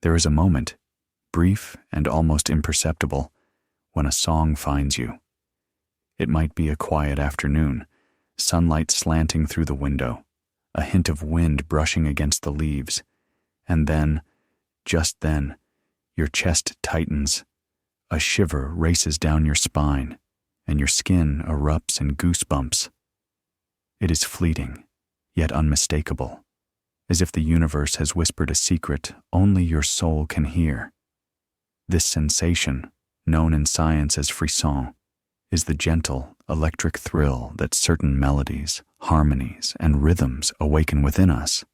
There is a moment, brief and almost imperceptible, when a song finds you. It might be a quiet afternoon, sunlight slanting through the window, a hint of wind brushing against the leaves, and then, just then, your chest tightens, a shiver races down your spine, and your skin erupts in goosebumps. It is fleeting, yet unmistakable, as if the universe has whispered a secret only your soul can hear. This sensation, known in science as frisson, is the gentle, electric thrill that certain melodies, harmonies, and rhythms awaken within us.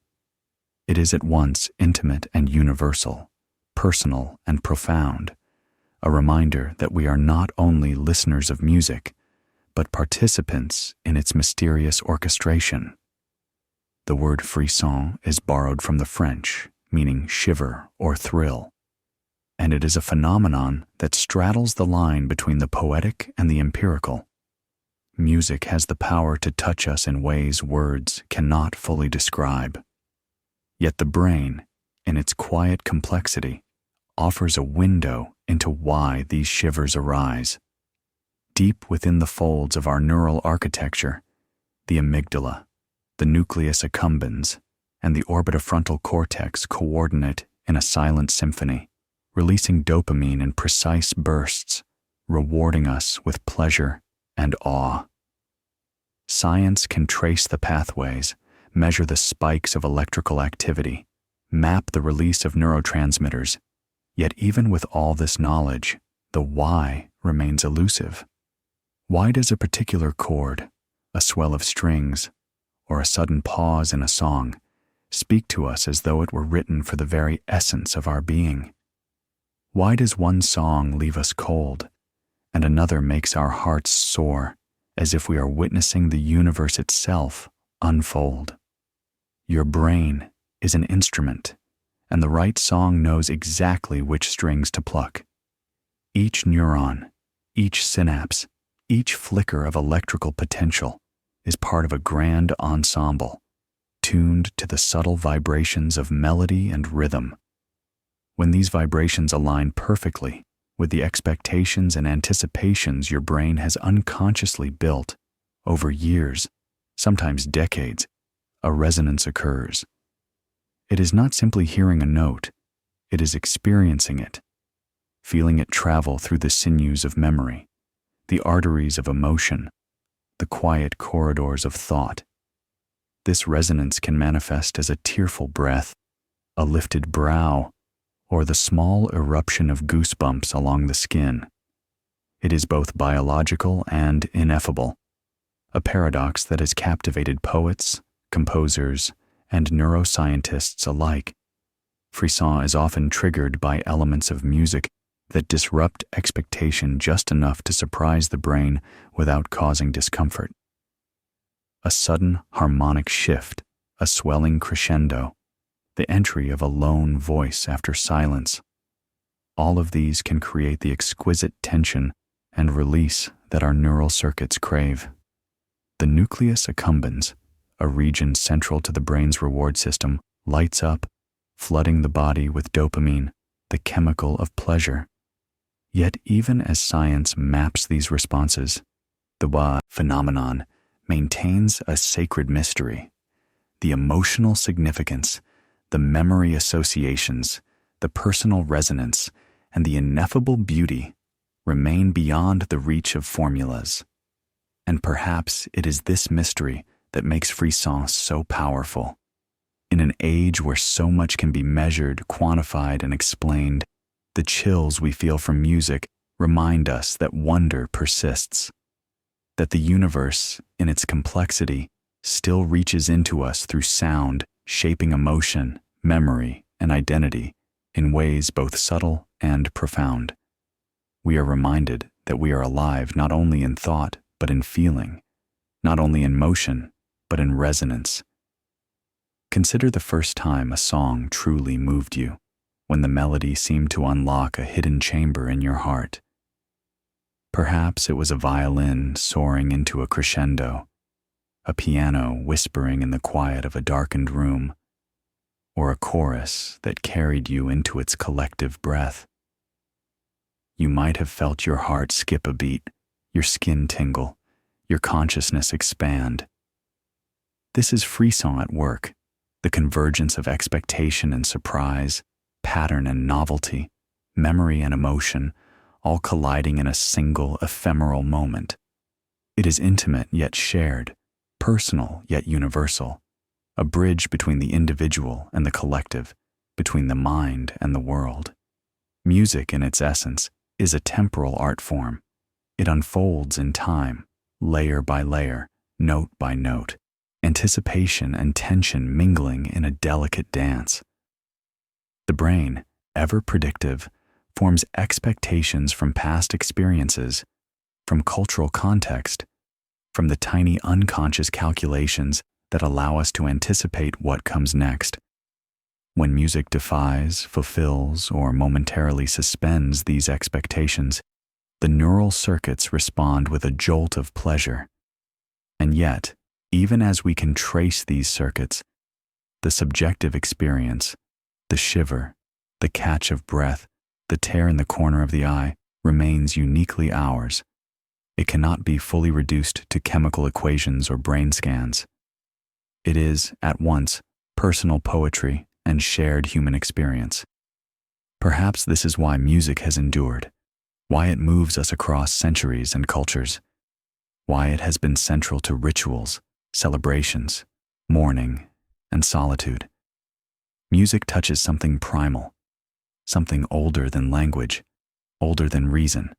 It is at once intimate and universal, personal and profound, a reminder that we are not only listeners of music, but participants in its mysterious orchestration. The word frisson is borrowed from the French, meaning shiver or thrill, and it is a phenomenon that straddles the line between the poetic and the empirical. Music has the power to touch us in ways words cannot fully describe. Yet the brain, in its quiet complexity, offers a window into why these shivers arise. Deep within the folds of our neural architecture, the amygdala, the nucleus accumbens, and the orbitofrontal cortex coordinate in a silent symphony, releasing dopamine in precise bursts, rewarding us with pleasure and awe. Science can trace the pathways, measure the spikes of electrical activity, map the release of neurotransmitters, yet even with all this knowledge, the why remains elusive. Why does a particular chord, a swell of strings, or a sudden pause in a song speak to us as though it were written for the very essence of our being? Why does one song leave us cold, and another makes our hearts soar, as if we are witnessing the universe itself unfold? Your brain is an instrument, and the right song knows exactly which strings to pluck. Each neuron, each synapse, each flicker of electrical potential is part of a grand ensemble, tuned to the subtle vibrations of melody and rhythm. When these vibrations align perfectly with the expectations and anticipations your brain has unconsciously built, over years, sometimes decades, a resonance occurs. It is not simply hearing a note, it is experiencing it, feeling it travel through the sinews of memory, the arteries of emotion, the quiet corridors of thought. This resonance can manifest as a tearful breath, a lifted brow, or the small eruption of goosebumps along the skin. It is both biological and ineffable, a paradox that has captivated poets, composers, and neuroscientists alike. Frisson is often triggered by elements of music that disrupt expectation just enough to surprise the brain without causing discomfort. A sudden harmonic shift, a swelling crescendo, the entry of a lone voice after silence. All of these can create the exquisite tension and release that our neural circuits crave. The nucleus accumbens, a region central to the brain's reward system, lights up, flooding the body with dopamine, the chemical of pleasure. Yet even as science maps these responses, the why phenomenon maintains a sacred mystery. The emotional significance, the memory associations, the personal resonance, and the ineffable beauty remain beyond the reach of formulas. And perhaps it is this mystery that makes Frisson so powerful. In an age where so much can be measured, quantified, and explained, the chills we feel from music remind us that wonder persists, that the universe, in its complexity, still reaches into us through sound, shaping emotion, memory, and identity in ways both subtle and profound. We are reminded that we are alive not only in thought, but in feeling, not only in motion, but in resonance. Consider the first time a song truly moved you, when the melody seemed to unlock a hidden chamber in your heart. Perhaps it was a violin soaring into a crescendo, a piano whispering in the quiet of a darkened room, or a chorus that carried you into its collective breath. You might have felt your heart skip a beat, your skin tingle, your consciousness expand. This is Frisson at work, the convergence of expectation and surprise, pattern and novelty, memory and emotion, all colliding in a single ephemeral moment. It is intimate yet shared, personal yet universal, a bridge between the individual and the collective, between the mind and the world. Music, in its essence, is a temporal art form. It unfolds in time, layer by layer, note by note, anticipation and tension mingling in a delicate dance. The brain, ever predictive, forms expectations from past experiences, from cultural context, from the tiny unconscious calculations that allow us to anticipate what comes next. When music defies, fulfills, or momentarily suspends these expectations, the neural circuits respond with a jolt of pleasure. And yet, even as we can trace these circuits, the subjective experience, the shiver, the catch of breath, the tear in the corner of the eye, remains uniquely ours. It cannot be fully reduced to chemical equations or brain scans. It is, at once, personal poetry and shared human experience. Perhaps this is why music has endured, why it moves us across centuries and cultures, why it has been central to rituals, celebrations, mourning, and solitude. Music touches something primal, something older than language, older than reason.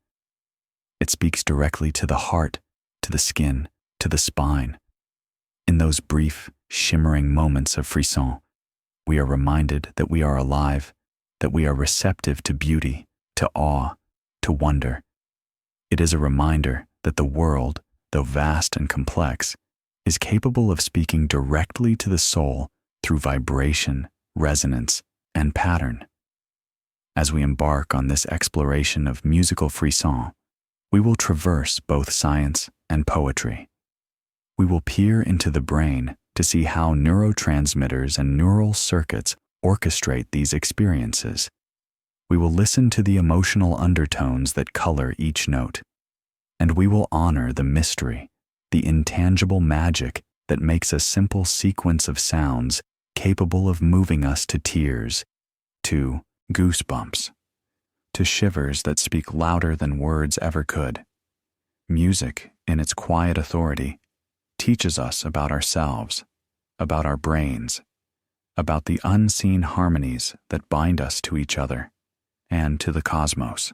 It speaks directly to the heart, to the skin, to the spine. In those brief, shimmering moments of frisson, we are reminded that we are alive, that we are receptive to beauty, to awe, to wonder. It is a reminder that the world, though vast and complex, is capable of speaking directly to the soul through vibration, resonance, and pattern. As we embark on this exploration of musical frisson, we will traverse both science and poetry. We will peer into the brain to see how neurotransmitters and neural circuits orchestrate these experiences. We will listen to the emotional undertones that color each note, and we will honor the mystery, the intangible magic that makes a simple sequence of sounds capable of moving us to tears, to goosebumps, to shivers that speak louder than words ever could. Music, in its quiet authority, teaches us about ourselves, about our brains, about the unseen harmonies that bind us to each other and to the cosmos.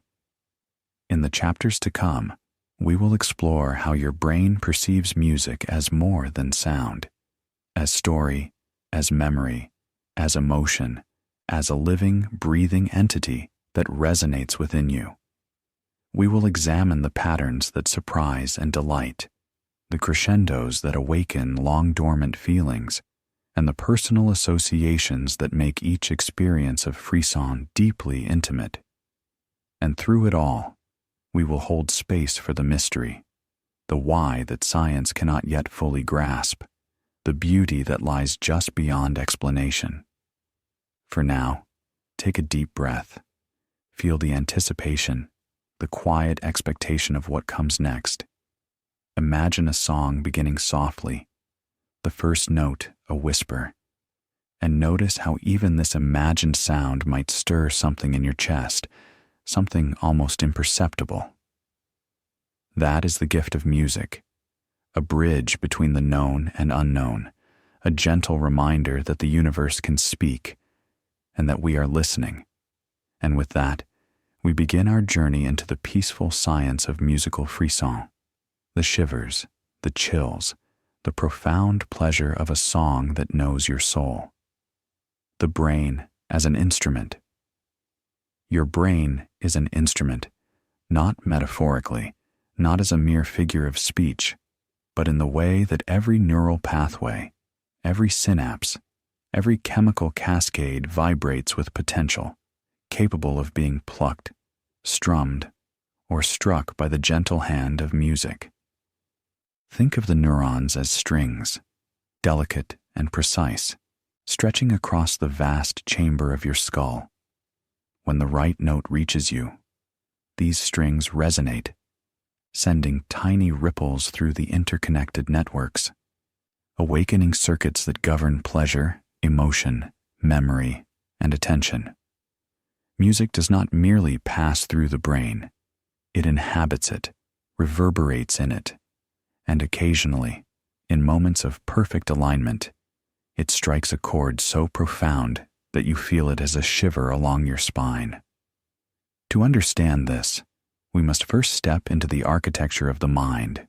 In the chapters to come, we will explore how your brain perceives music as more than sound, as story, as memory, as emotion, as a living, breathing entity that resonates within you. We will examine the patterns that surprise and delight, the crescendos that awaken long-dormant feelings, and the personal associations that make each experience of frisson deeply intimate. And through it all, we will hold space for the mystery, the why that science cannot yet fully grasp, the beauty that lies just beyond explanation. For now, take a deep breath. Feel the anticipation, the quiet expectation of what comes next. Imagine a song beginning softly, the first note a whisper, and notice how even this imagined sound might stir something in your chest, something almost imperceptible. That is the gift of music, a bridge between the known and unknown, a gentle reminder that the universe can speak and that we are listening. And with that, we begin our journey into the peaceful science of musical frisson, the shivers, the chills, the profound pleasure of a song that knows your soul. The brain as an instrument. Your brain is an instrument, not metaphorically, not as a mere figure of speech, but in the way that every neural pathway, every synapse, every chemical cascade vibrates with potential, capable of being plucked, strummed, or struck by the gentle hand of music. Think of the neurons as strings, delicate and precise, stretching across the vast chamber of your skull. When the right note reaches you, these strings resonate, sending tiny ripples through the interconnected networks, awakening circuits that govern pleasure, emotion, memory, and attention. Music does not merely pass through the brain, it inhabits it, reverberates in it, and occasionally, in moments of perfect alignment, it strikes a chord so profound that you feel it as a shiver along your spine. To understand this, we must first step into the architecture of the mind.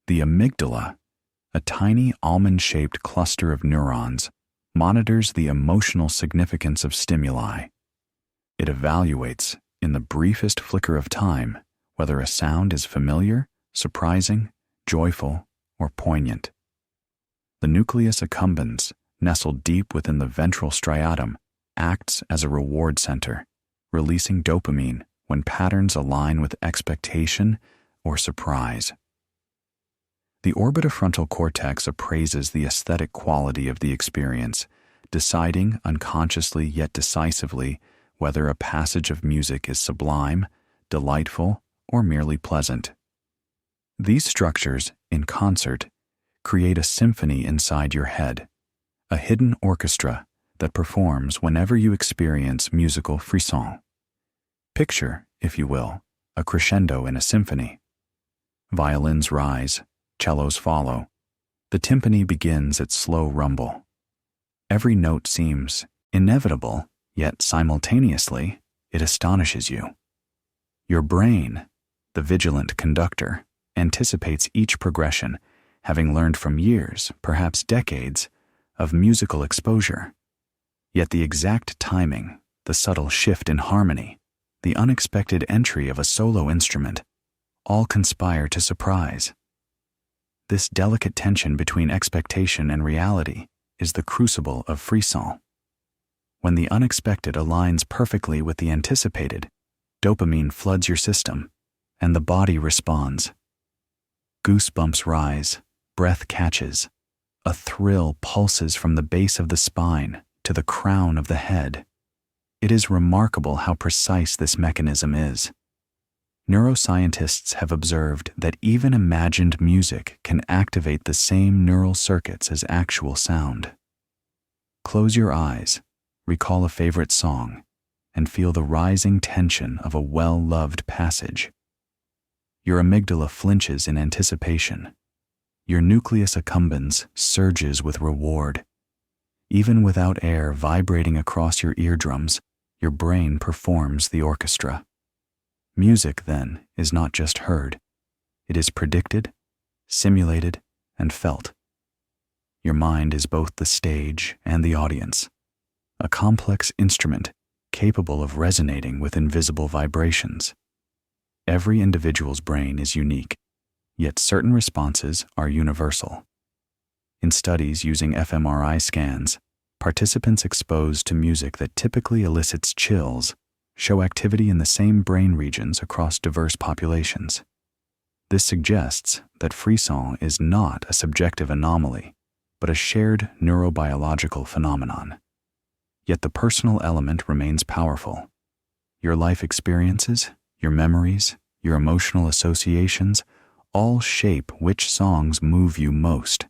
The amygdala, a tiny almond-shaped cluster of neurons, monitors the emotional significance of stimuli. It evaluates, in the briefest flicker of time, whether a sound is familiar, surprising, joyful, or poignant. The nucleus accumbens, nestled deep within the ventral striatum, acts as a reward center, releasing dopamine when patterns align with expectation or surprise. The orbitofrontal cortex appraises the aesthetic quality of the experience, deciding unconsciously yet decisively whether a passage of music is sublime, delightful, or merely pleasant. These structures, in concert, create a symphony inside your head, a hidden orchestra that performs whenever you experience musical frisson. Picture, if you will, a crescendo in a symphony. Violins rise, cellos follow. The timpani begins its slow rumble. Every note seems inevitable, yet simultaneously, it astonishes you. Your brain, the vigilant conductor, anticipates each progression, having learned from years, perhaps decades, of musical exposure. Yet the exact timing, the subtle shift in harmony, the unexpected entry of a solo instrument, all conspire to surprise. This delicate tension between expectation and reality is the crucible of frisson. When the unexpected aligns perfectly with the anticipated, dopamine floods your system, and the body responds. Goosebumps rise, breath catches, a thrill pulses from the base of the spine to the crown of the head. It is remarkable how precise this mechanism is. Neuroscientists have observed that even imagined music can activate the same neural circuits as actual sound. Close your eyes, recall a favorite song, and feel the rising tension of a well-loved passage. Your amygdala flinches in anticipation. Your nucleus accumbens surges with reward. Even without air vibrating across your eardrums, your brain performs the orchestra. Music, then, is not just heard. It is predicted, simulated, and felt. Your mind is both the stage and the audience, a complex instrument capable of resonating with invisible vibrations. Every individual's brain is unique, yet certain responses are universal. In studies using fMRI scans, participants exposed to music that typically elicits chills show activity in the same brain regions across diverse populations. This suggests that frisson is not a subjective anomaly, but a shared neurobiological phenomenon. Yet the personal element remains powerful. Your life experiences, your memories, your emotional associations all shape which songs move you most.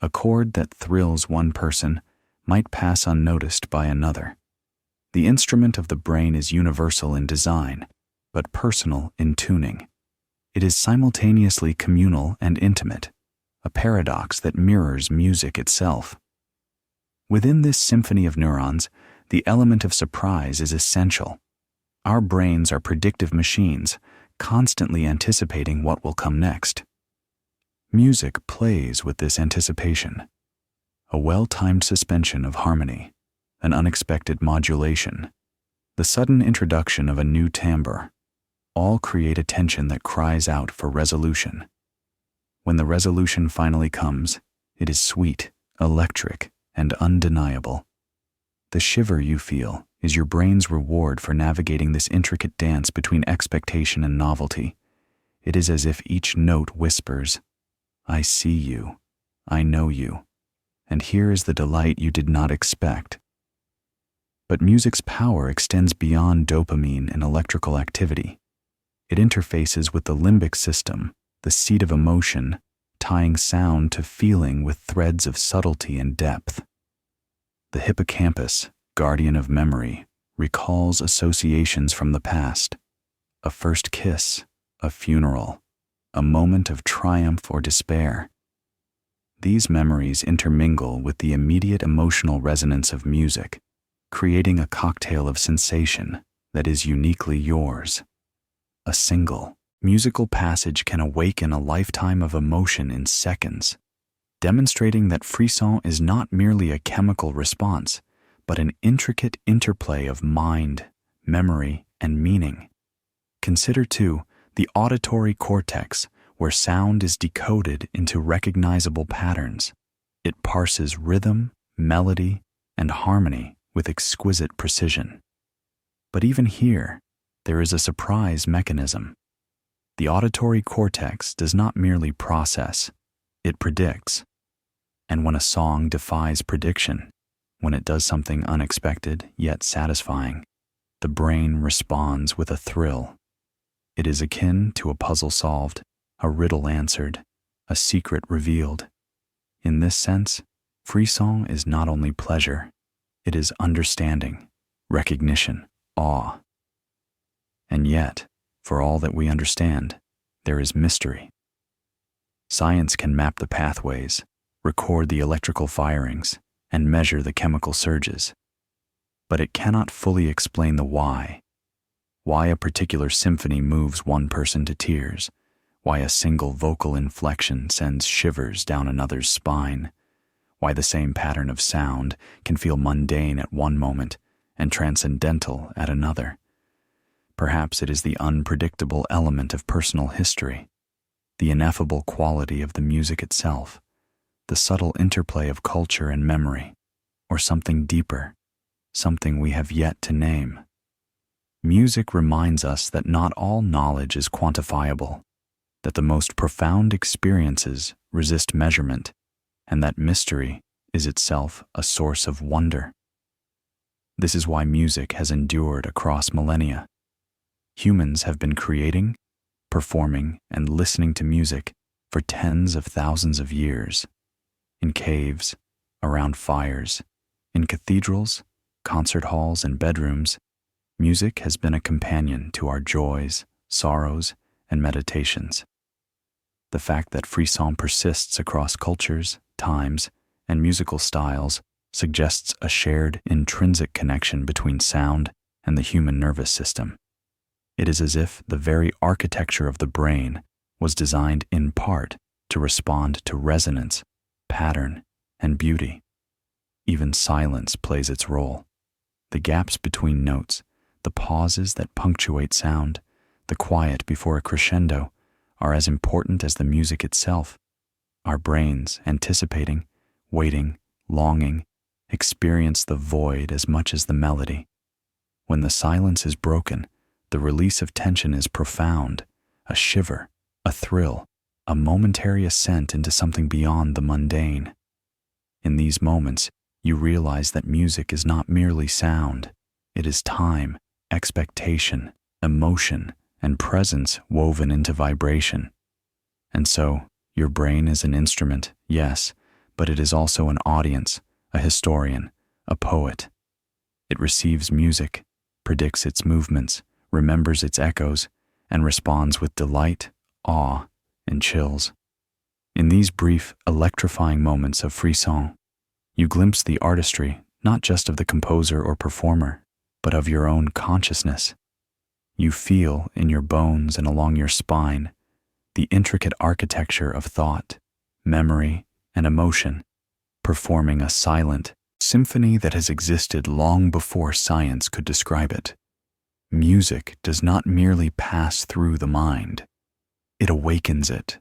A chord that thrills one person might pass unnoticed by another. The instrument of the brain is universal in design, but personal in tuning. It is simultaneously communal and intimate, a paradox that mirrors music itself. Within this symphony of neurons, the element of surprise is essential. Our brains are predictive machines, constantly anticipating what will come next. Music plays with this anticipation. A well-timed suspension of harmony, an unexpected modulation, the sudden introduction of a new timbre, all create a tension that cries out for resolution. When the resolution finally comes, it is sweet, electric, and undeniable. The shiver you feel is your brain's reward for navigating this intricate dance between expectation and novelty. It is as if each note whispers, "I see you, I know you," and here is the delight you did not expect. But music's power extends beyond dopamine and electrical activity. It interfaces with the limbic system, the seat of emotion, tying sound to feeling with threads of subtlety and depth. The hippocampus, guardian of memory, recalls associations from the past: a first kiss, a funeral, a moment of triumph or despair. These memories intermingle with the immediate emotional resonance of music, creating a cocktail of sensation that is uniquely yours. A single musical passage can awaken a lifetime of emotion in seconds, demonstrating that frisson is not merely a chemical response, but an intricate interplay of mind, memory, and meaning. Consider, too, the auditory cortex, where sound is decoded into recognizable patterns. It parses rhythm, melody, and harmony with exquisite precision. But even here, there is a surprise mechanism. The auditory cortex does not merely process, it predicts. And when a song defies prediction, when it does something unexpected yet satisfying, the brain responds with a thrill. It is akin to a puzzle solved, a riddle answered, a secret revealed. In this sense, frisson is not only pleasure, it is understanding, recognition, awe. And yet, for all that we understand, there is mystery. Science can map the pathways, record the electrical firings, and measure the chemical surges. But it cannot fully explain the why. Why a particular symphony moves one person to tears, why a single vocal inflection sends shivers down another's spine, why the same pattern of sound can feel mundane at one moment and transcendental at another. Perhaps it is the unpredictable element of personal history, the ineffable quality of the music itself, the subtle interplay of culture and memory, or something deeper, something we have yet to name. Music reminds us that not all knowledge is quantifiable, that the most profound experiences resist measurement, and that mystery is itself a source of wonder. This is why music has endured across millennia. Humans have been creating, performing, and listening to music for tens of thousands of years. In caves, around fires, in cathedrals, concert halls, and bedrooms, music has been a companion to our joys, sorrows, and meditations. The fact that frisson persists across cultures, times, and musical styles suggests a shared intrinsic connection between sound and the human nervous system. It is as if the very architecture of the brain was designed in part to respond to resonance, pattern, and beauty. Even silence plays its role. The gaps between notes, the pauses that punctuate sound, the quiet before a crescendo are as important as the music itself. Our brains, anticipating, waiting, longing, experience the void as much as the melody. When the silence is broken, the release of tension is profound, a shiver, a thrill, a momentary ascent into something beyond the mundane. In these moments, you realize that music is not merely sound. It is time, expectation, emotion, and presence woven into vibration. And so, your brain is an instrument, yes, but it is also an audience, a historian, a poet. It receives music, predicts its movements, remembers its echoes, and responds with delight, awe, and chills. In these brief, electrifying moments of frisson, you glimpse the artistry not just of the composer or performer, but of your own consciousness. You feel in your bones and along your spine the intricate architecture of thought, memory, and emotion, performing a silent symphony that has existed long before science could describe it. Music does not merely pass through the mind, it awakens it.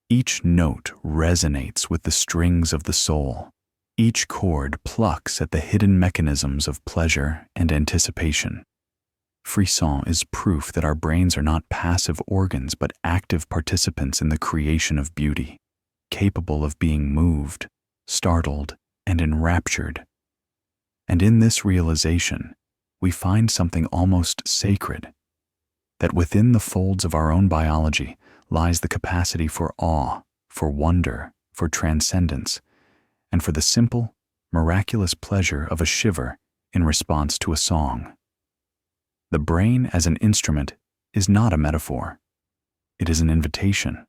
Each note resonates with the strings of the soul. Each chord plucks at the hidden mechanisms of pleasure and anticipation. Frisson is proof that our brains are not passive organs but active participants in the creation of beauty, capable of being moved, startled, and enraptured. And in this realization, we find something almost sacred, that within the folds of our own biology lies the capacity for awe, for wonder, for transcendence, and for the simple, miraculous pleasure of a shiver in response to a song. The brain as an instrument is not a metaphor. It is an invitation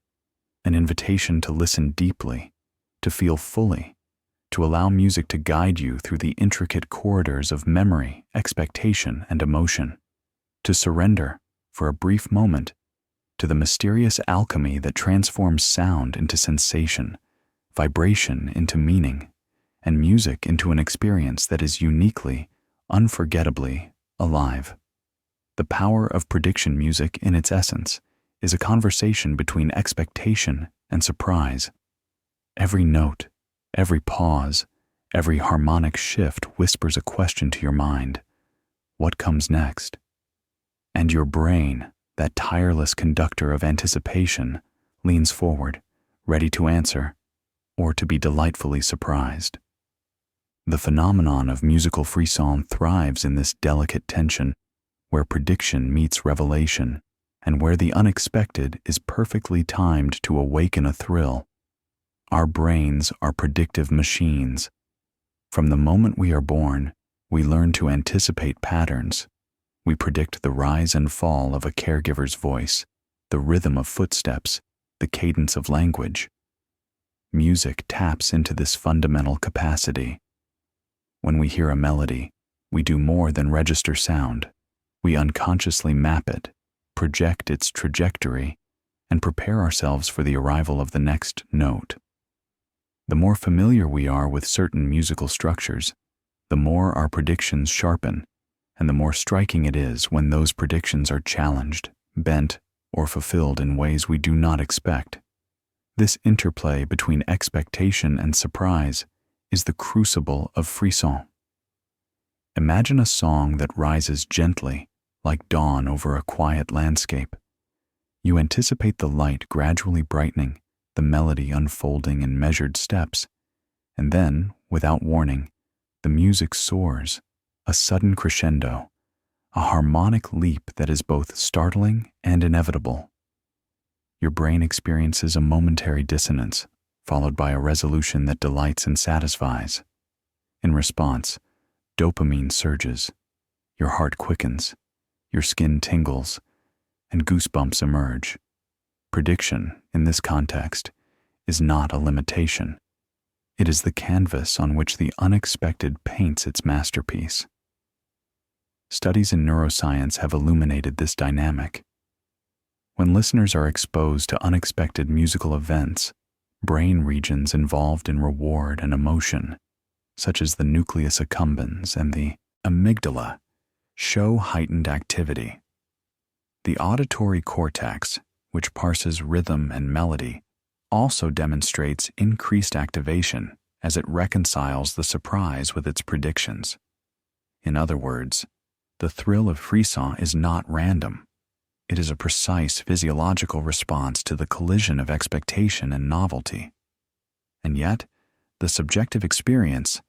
to listen deeply, to feel fully, to allow music to guide you through the intricate corridors of memory, expectation, and emotion, to surrender, for a brief moment, to the mysterious alchemy that transforms sound into sensation, vibration into meaning, and music into an experience that is uniquely, unforgettably alive. The power of prediction music in its essence is a conversation between expectation and surprise. Every note, every pause, every harmonic shift whispers a question to your mind. What comes next? And your brain, that tireless conductor of anticipation, leans forward, ready to answer, or to be delightfully surprised. The phenomenon of musical frisson thrives in this delicate tension, where prediction meets revelation, and where the unexpected is perfectly timed to awaken a thrill. Our brains are predictive machines. From the moment we are born, we learn to anticipate patterns. We predict the rise and fall of a caregiver's voice, the rhythm of footsteps, the cadence of language. Music taps into this fundamental capacity. When we hear a melody, we do more than register sound. We unconsciously map it, project its trajectory, and prepare ourselves for the arrival of the next note. The more familiar we are with certain musical structures, the more our predictions sharpen, and the more striking it is when those predictions are challenged, bent, or fulfilled in ways we do not expect. This interplay between expectation and surprise is the crucible of frisson. Imagine a song that rises gently, like dawn over a quiet landscape. You anticipate the light gradually brightening, the melody unfolding in measured steps, and then, without warning, the music soars, a sudden crescendo, a harmonic leap that is both startling and inevitable. Your brain experiences a momentary dissonance, followed by a resolution that delights and satisfies. In response, dopamine surges, your heart quickens, your skin tingles, and goosebumps emerge. Prediction, in this context, is not a limitation. It is the canvas on which the unexpected paints its masterpiece. Studies in neuroscience have illuminated this dynamic. When listeners are exposed to unexpected musical events, brain regions involved in reward and emotion, such as the nucleus accumbens and the amygdala, show heightened activity. The auditory cortex, which parses rhythm and melody, also demonstrates increased activation as it reconciles the surprise with its predictions. In other words, the thrill of frisson is not random. It is a precise physiological response to the collision of expectation and novelty. And yet, the subjective experience,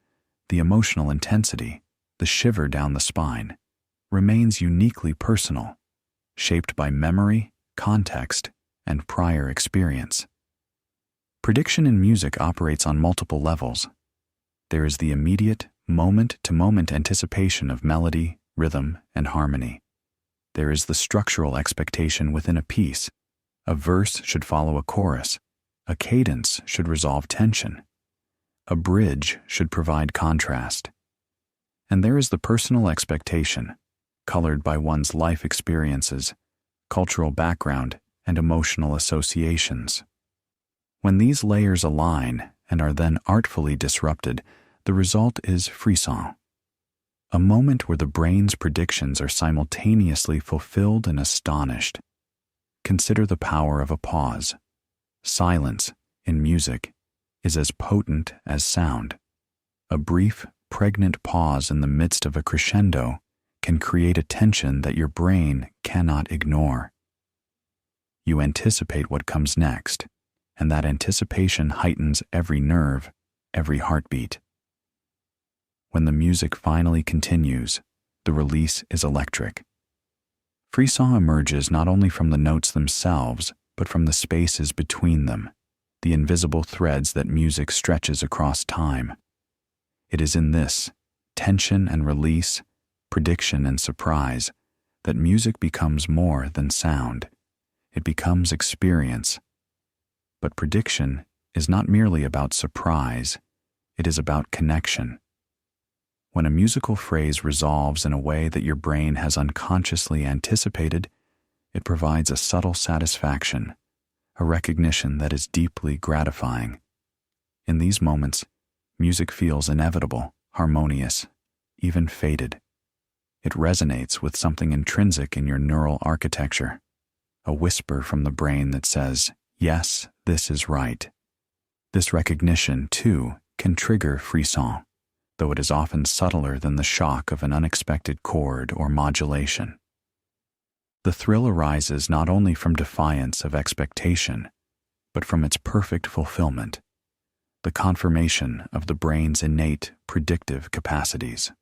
the emotional intensity, the shiver down the spine, remains uniquely personal, shaped by memory, context, and prior experience. Prediction in music operates on multiple levels. There is the immediate, moment-to-moment anticipation of melody, rhythm, and harmony. There is the structural expectation within a piece. A verse should follow a chorus. A cadence should resolve tension. A bridge should provide contrast. And there is the personal expectation, colored by one's life experiences, cultural background, and emotional associations. When these layers align and are then artfully disrupted, the result is frisson, a moment where the brain's predictions are simultaneously fulfilled and astonished. Consider the power of a pause. Silence, in music, is as potent as sound. A brief, pregnant pause in the midst of a crescendo can create a tension that your brain cannot ignore. You anticipate what comes next, and that anticipation heightens every nerve, every heartbeat. When the music finally continues, the release is electric. Frisson emerges not only from the notes themselves, but from the spaces between them, the invisible threads that music stretches across time. It is in this tension and release, prediction and surprise, that music becomes more than sound. It becomes experience. But prediction is not merely about surprise, it is about connection. When a musical phrase resolves in a way that your brain has unconsciously anticipated, it provides a subtle satisfaction, a recognition that is deeply gratifying. In these moments, music feels inevitable, harmonious, even fated. It resonates with something intrinsic in your neural architecture, a whisper from the brain that says, "Yes, this is right." This recognition, too, can trigger frisson, though it is often subtler than the shock of an unexpected chord or modulation. The thrill arises not only from defiance of expectation, but from its perfect fulfillment, the confirmation of the brain's innate predictive capacities.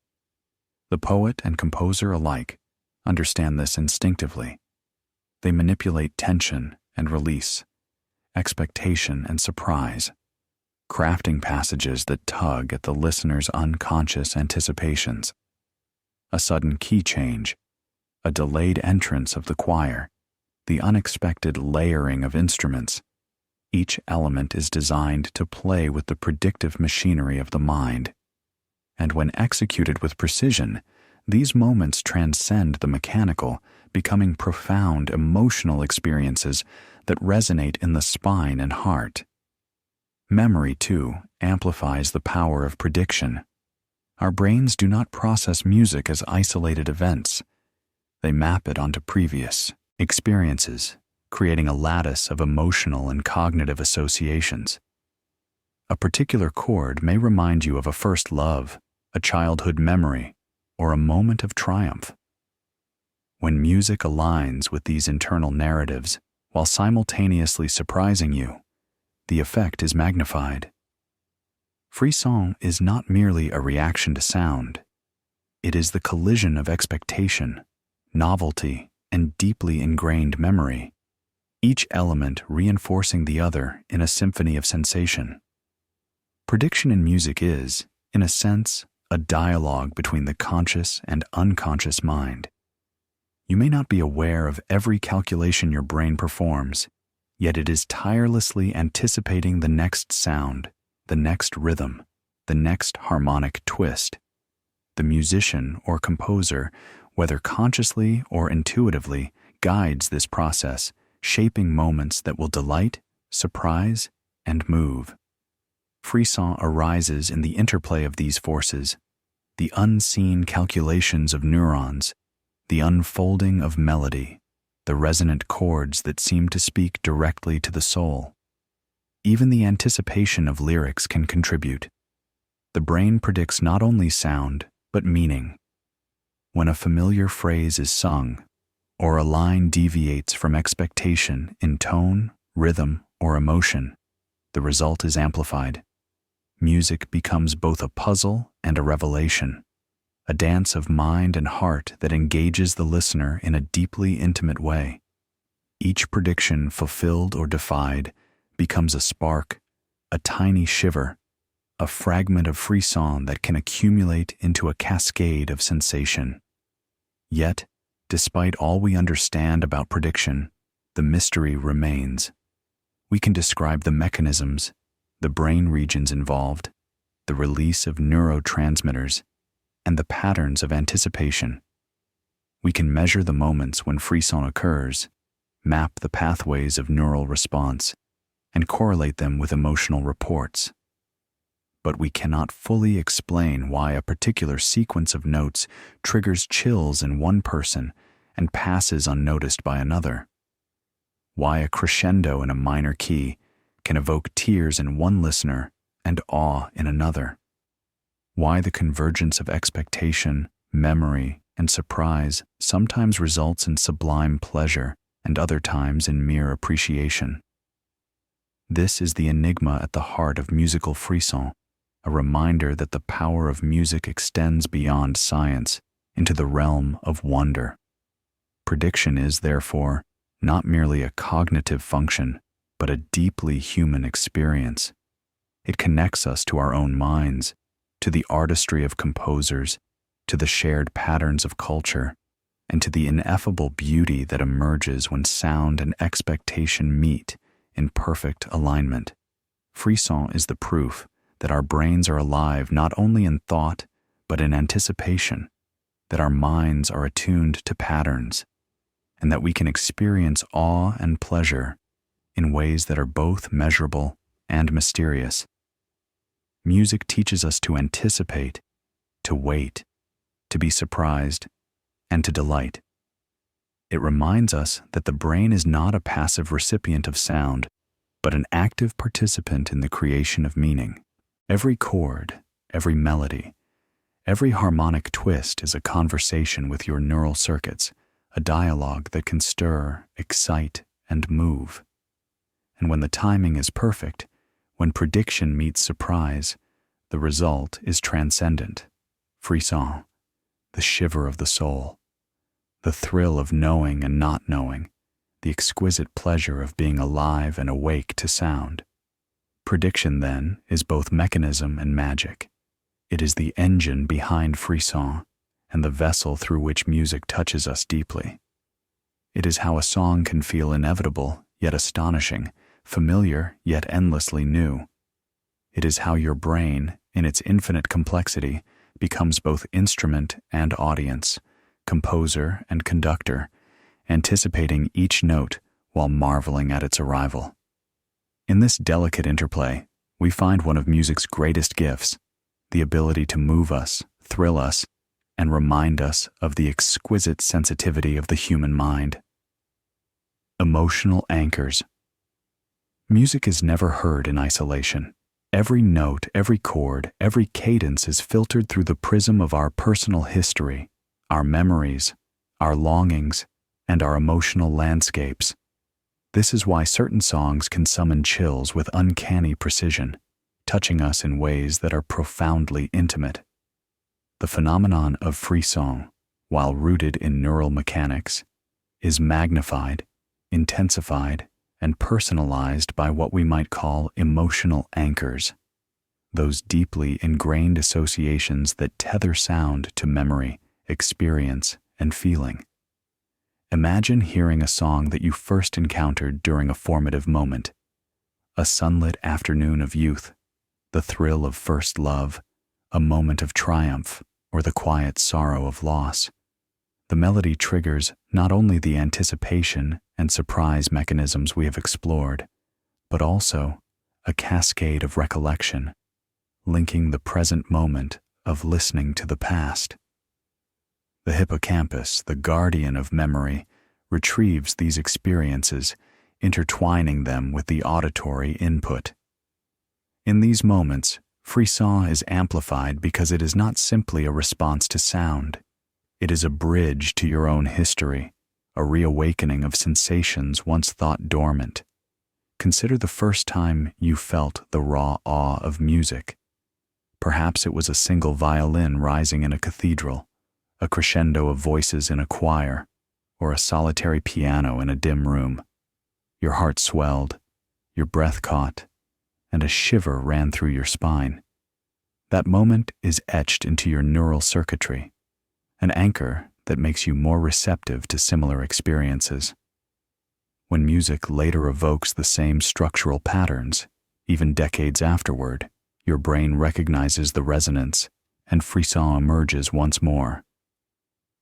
The poet and composer alike understand this instinctively. They manipulate tension and release, expectation and surprise, crafting passages that tug at the listener's unconscious anticipations. A sudden key change, a delayed entrance of the choir, the unexpected layering of instruments. Each element is designed to play with the predictive machinery of the mind. And when executed with precision, these moments transcend the mechanical, becoming profound emotional experiences that resonate in the spine and heart. Memory, too, amplifies the power of prediction. Our brains do not process music as isolated events. They map it onto previous experiences, creating a lattice of emotional and cognitive associations. A particular chord may remind you of a first love, a childhood memory, or a moment of triumph. When music aligns with these internal narratives, while simultaneously surprising you, the effect is magnified. Frisson is not merely a reaction to sound. It is the collision of expectation, novelty, and deeply ingrained memory, each element reinforcing the other in a symphony of sensation. Prediction in music is, in a sense, a dialogue between the conscious and unconscious mind. You may not be aware of every calculation your brain performs, yet it is tirelessly anticipating the next sound, the next rhythm, the next harmonic twist. The musician or composer, whether consciously or intuitively, guides this process, shaping moments that will delight, surprise, and move. Frisson arises in the interplay of these forces, the unseen calculations of neurons, the unfolding of melody, the resonant chords that seem to speak directly to the soul. Even the anticipation of lyrics can contribute. The brain predicts not only sound, but meaning. When a familiar phrase is sung, or a line deviates from expectation in tone, rhythm, or emotion, the result is amplified. Music becomes both a puzzle and a revelation, a dance of mind and heart that engages the listener in a deeply intimate way. Each prediction fulfilled or defied becomes a spark, a tiny shiver, a fragment of frisson that can accumulate into a cascade of sensation. Yet, despite all we understand about prediction, the mystery remains. We can describe the mechanisms, the brain regions involved, the release of neurotransmitters, and the patterns of anticipation. We can measure the moments when frisson occurs, map the pathways of neural response, and correlate them with emotional reports. But we cannot fully explain why a particular sequence of notes triggers chills in one person and passes unnoticed by another. Why a crescendo in a minor key can evoke tears in one listener and awe in another. Why the convergence of expectation, memory, and surprise sometimes results in sublime pleasure and other times in mere appreciation. This is the enigma at the heart of musical frisson, a reminder that the power of music extends beyond science into the realm of wonder. Prediction is, therefore, not merely a cognitive function, but a deeply human experience. It connects us to our own minds, to the artistry of composers, to the shared patterns of culture, and to the ineffable beauty that emerges when sound and expectation meet in perfect alignment. Frisson is the proof that our brains are alive not only in thought, but in anticipation, that our minds are attuned to patterns, and that we can experience awe and pleasure in ways that are both measurable and mysterious. Music teaches us to anticipate, to wait, to be surprised, and to delight. It reminds us that the brain is not a passive recipient of sound, but an active participant in the creation of meaning. Every chord, every melody, every harmonic twist is a conversation with your neural circuits, a dialogue that can stir, excite, and move. And when the timing is perfect, when prediction meets surprise, the result is transcendent. Frisson, the shiver of the soul, the thrill of knowing and not knowing, the exquisite pleasure of being alive and awake to sound. Prediction, then, is both mechanism and magic. It is the engine behind Frisson and the vessel through which music touches us deeply. It is how a song can feel inevitable yet astonishing, familiar yet endlessly new. It is how your brain, in its infinite complexity, becomes both instrument and audience, composer and conductor, anticipating each note while marveling at its arrival. In this delicate interplay, we find one of music's greatest gifts, the ability to move us, thrill us, and remind us of the exquisite sensitivity of the human mind. Emotional anchors. Music is never heard in isolation. Every note, every chord, every cadence is filtered through the prism of our personal history, our memories, our longings, and our emotional landscapes. This is why certain songs can summon chills with uncanny precision, touching us in ways that are profoundly intimate. The phenomenon of frisson, while rooted in neural mechanics, is magnified, intensified, and personalized by what we might call emotional anchors, those deeply ingrained associations that tether sound to memory, experience, and feeling. Imagine hearing a song that you first encountered during a formative moment, a sunlit afternoon of youth, the thrill of first love, a moment of triumph, or the quiet sorrow of loss. The melody triggers not only the anticipation and surprise mechanisms we have explored, but also a cascade of recollection, linking the present moment of listening to the past. The hippocampus, the guardian of memory, retrieves these experiences, intertwining them with the auditory input. In these moments, frisson is amplified because it is not simply a response to sound. It is a bridge to your own history, a reawakening of sensations once thought dormant. Consider the first time you felt the raw awe of music. Perhaps it was a single violin rising in a cathedral, a crescendo of voices in a choir, or a solitary piano in a dim room. Your heart swelled, your breath caught, and a shiver ran through your spine. That moment is etched into your neural circuitry, an anchor that makes you more receptive to similar experiences. When music later evokes the same structural patterns, even decades afterward, your brain recognizes the resonance, and frisson emerges once more.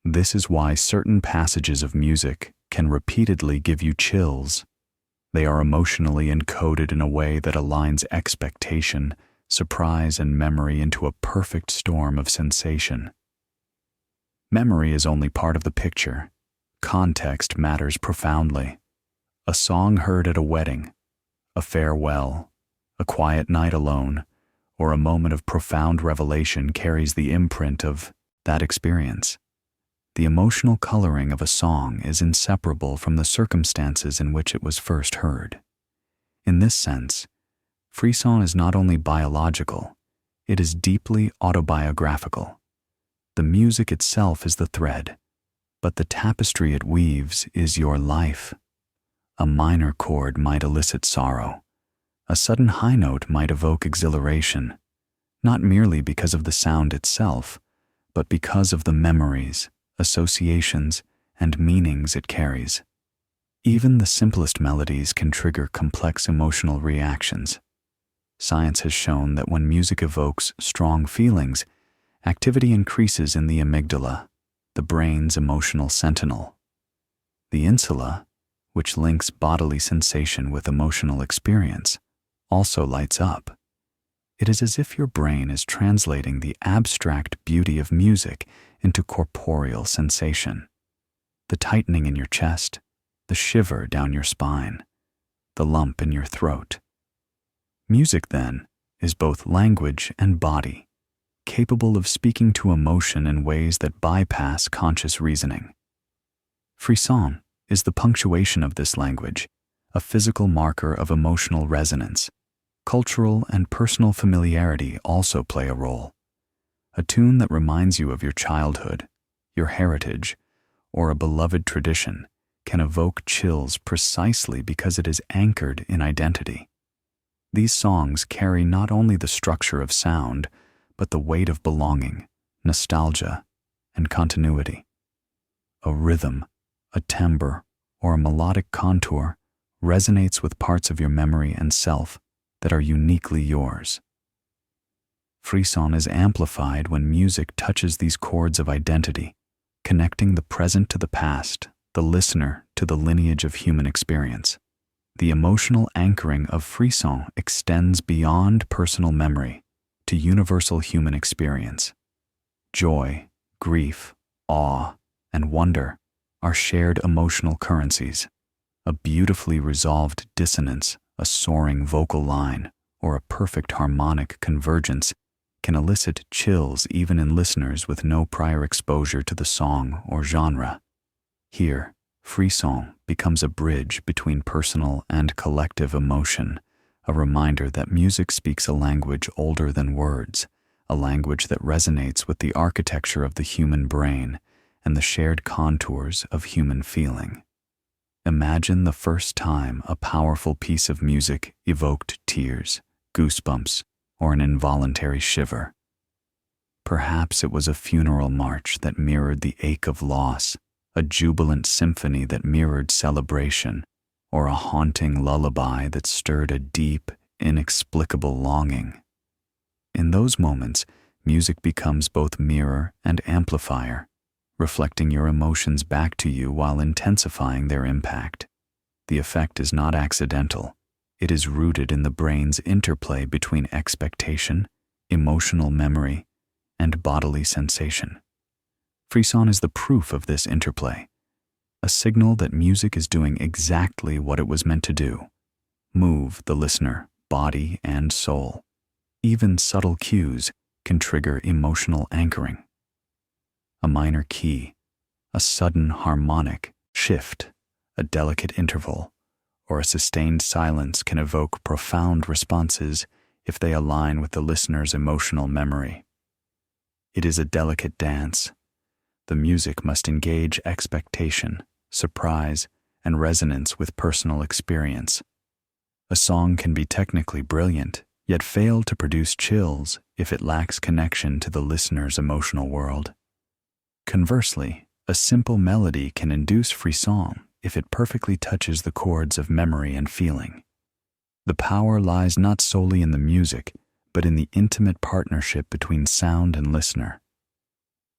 This is why certain passages of music can repeatedly give you chills. They are emotionally encoded in a way that aligns expectation, surprise, and memory into a perfect storm of sensation. Memory is only part of the picture. Context matters profoundly. A song heard at a wedding, a farewell, a quiet night alone, or a moment of profound revelation carries the imprint of that experience. The emotional coloring of a song is inseparable from the circumstances in which it was first heard. In this sense, frisson is not only biological, It is deeply autobiographical. The music itself is the thread, but the tapestry it weaves is your life. A minor chord might elicit sorrow. A sudden high note might evoke exhilaration, not merely because of the sound itself, but because of the memories, associations, and meanings it carries. Even the simplest melodies can trigger complex emotional reactions. Science has shown that when music evokes strong feelings, activity increases in the amygdala, the brain's emotional sentinel. The insula, which links bodily sensation with emotional experience, also lights up. It is as if your brain is translating the abstract beauty of music into corporeal sensation. The tightening in your chest, the shiver down your spine, the lump in your throat. Music, then, is both language and body, capable of speaking to emotion in ways that bypass conscious reasoning. Frisson is the punctuation of this language, a physical marker of emotional resonance. Cultural and personal familiarity also play a role. A tune that reminds you of your childhood, your heritage, or a beloved tradition can evoke chills precisely because it is anchored in identity. These songs carry not only the structure of sound, but the weight of belonging, nostalgia, and continuity. A rhythm, a timbre, or a melodic contour resonates with parts of your memory and self that are uniquely yours. Frisson is amplified when music touches these chords of identity, connecting the present to the past, the listener to the lineage of human experience. The emotional anchoring of Frisson extends beyond personal memory to universal human experience. Joy, grief, awe, and wonder are shared emotional currencies. A beautifully resolved dissonance, a soaring vocal line, or a perfect harmonic convergence can elicit chills even in listeners with no prior exposure to the song or genre. Here, Frisson becomes a bridge between personal and collective emotion, a reminder that music speaks a language older than words, a language that resonates with the architecture of the human brain and the shared contours of human feeling. Imagine the first time a powerful piece of music evoked tears, goosebumps, or an involuntary shiver. Perhaps it was a funeral march that mirrored the ache of loss, a jubilant symphony that mirrored celebration, or a haunting lullaby that stirred a deep, inexplicable longing. In those moments, music becomes both mirror and amplifier, reflecting your emotions back to you while intensifying their impact. The effect is not accidental. It is rooted in the brain's interplay between expectation, emotional memory, and bodily sensation. Frisson is the proof of this interplay, a signal that music is doing exactly what it was meant to do: move the listener, body and soul. Even subtle cues can trigger emotional anchoring. A minor key, a sudden harmonic shift, a delicate interval, or a sustained silence can evoke profound responses if they align with the listener's emotional memory. It is a delicate dance. The music must engage expectation, surprise, and resonance with personal experience. A song can be technically brilliant, yet fail to produce chills if it lacks connection to the listener's emotional world. Conversely, a simple melody can induce frisson if it perfectly touches the chords of memory and feeling. The power lies not solely in the music, but in the intimate partnership between sound and listener.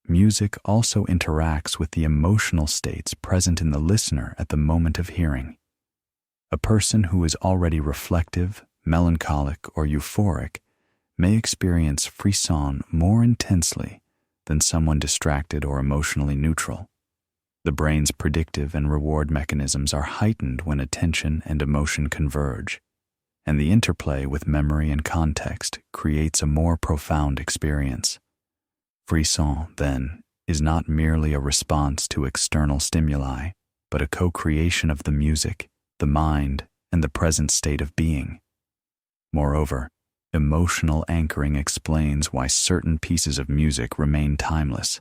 Music also interacts with the emotional states present in the listener at the moment of hearing. A person who is already reflective, melancholic, or euphoric may experience frisson more intensely than someone distracted or emotionally neutral. The brain's predictive and reward mechanisms are heightened when attention and emotion converge, and the interplay with memory and context creates a more profound experience. Frisson, then, is not merely a response to external stimuli, but a co-creation of the music, the mind, and the present state of being. Moreover, Emotional anchoring explains why certain pieces of music remain timeless.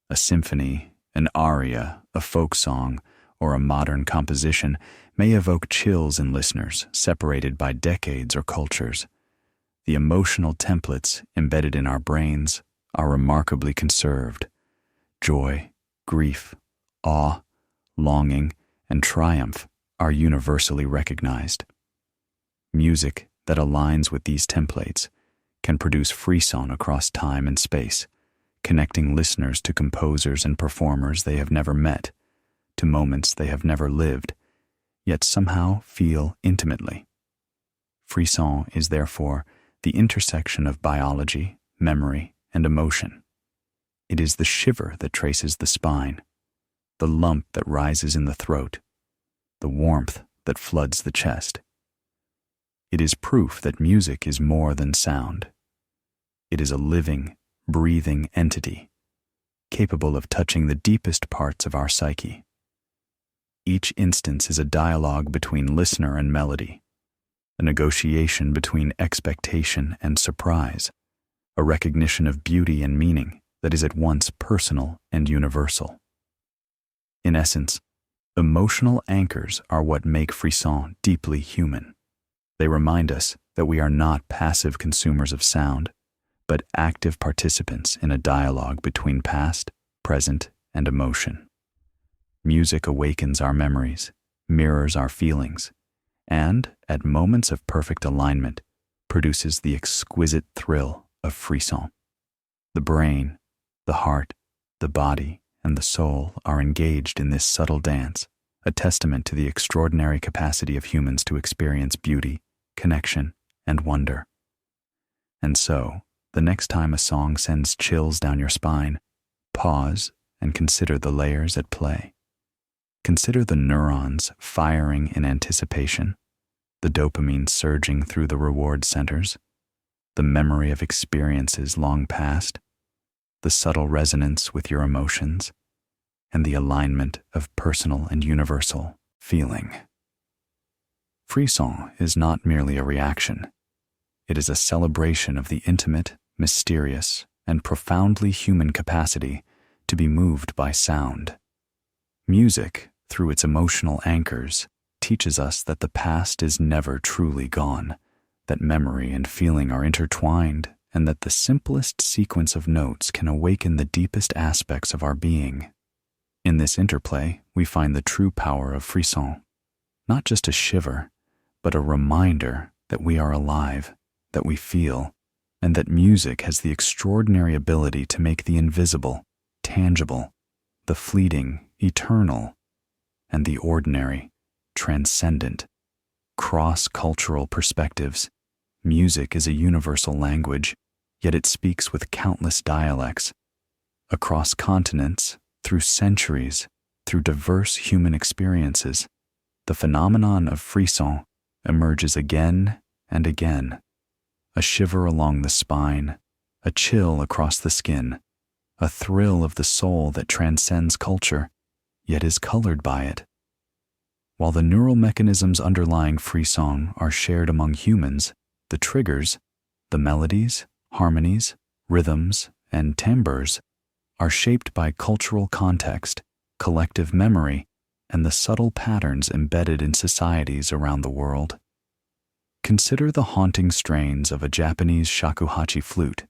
A symphony, an aria, a folk song, or a modern composition may evoke chills in listeners separated by decades or cultures. The emotional templates embedded in our brains are remarkably conserved. Joy, grief, awe, longing, and triumph are universally recognized. Music that aligns with these templates can produce frisson across time and space, connecting listeners to composers and performers they have never met, to moments they have never lived, yet somehow feel intimately. Frisson is therefore the intersection of biology, memory, and emotion. It is the shiver that traces the spine, the lump that rises in the throat, the warmth that floods the chest. It is proof that music is more than sound. It is a living, breathing entity, capable of touching the deepest parts of our psyche. Each instance is a dialogue between listener and melody, a negotiation between expectation and surprise, a recognition of beauty and meaning that is at once personal and universal. In essence, emotional anchors are what make frisson deeply human. They remind us that we are not passive consumers of sound, but active participants in a dialogue between past, present, and emotion. Music awakens our memories, mirrors our feelings, and, at moments of perfect alignment, produces the exquisite thrill of frisson. The brain, the heart, the body, and the soul are engaged in this subtle dance, a testament to the extraordinary capacity of humans to experience beauty, connection, and wonder. And so, the next time a song sends chills down your spine, pause and consider the layers at play. Consider the neurons firing in anticipation, the dopamine surging through the reward centers, the memory of experiences long past, the subtle resonance with your emotions, and the alignment of personal and universal feeling. Frisson is not merely a reaction. It is a celebration of the intimate, mysterious, and profoundly human capacity to be moved by sound. Music, through its emotional anchors, teaches us that the past is never truly gone, that memory and feeling are intertwined, and that the simplest sequence of notes can awaken the deepest aspects of our being. In this interplay, we find the true power of frisson, not just a shiver, but a reminder that we are alive, that we feel, and that music has the extraordinary ability to make the invisible tangible, the fleeting eternal, and the ordinary transcendent. Cross-cultural perspectives, music is a universal language, yet it speaks with countless dialects. Across continents, through centuries, through diverse human experiences, the phenomenon of frisson emerges again and again. A shiver along the spine, a chill across the skin, a thrill of the soul that transcends culture, yet is colored by it. While the neural mechanisms underlying frisson are shared among humans, the triggers, the melodies, harmonies, rhythms, and timbres, are shaped by cultural context, collective memory, and the subtle patterns embedded in societies around the world. Consider the haunting strains of a Japanese shakuhachi flute.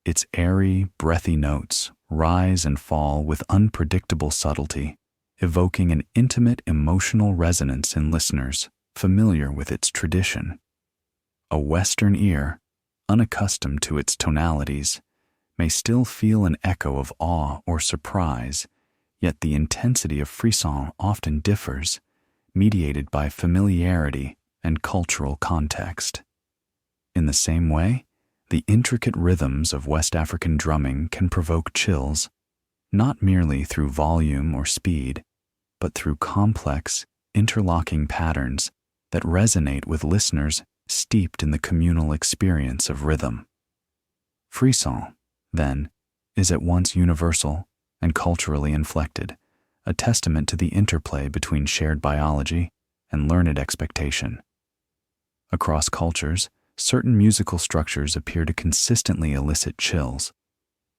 Its airy, breathy notes rise and fall with unpredictable subtlety, evoking an intimate emotional resonance in listeners familiar with its tradition. A Western ear, unaccustomed to its tonalities, may still feel an echo of awe or surprise, yet the intensity of frisson often differs, mediated by familiarity and cultural context. In the same way, the intricate rhythms of West African drumming can provoke chills, not merely through volume or speed, but through complex, interlocking patterns that resonate with listeners steeped in the communal experience of rhythm. Frisson, then, is at once universal and culturally inflected, a testament to the interplay between shared biology and learned expectation. Across cultures, certain musical structures appear to consistently elicit chills.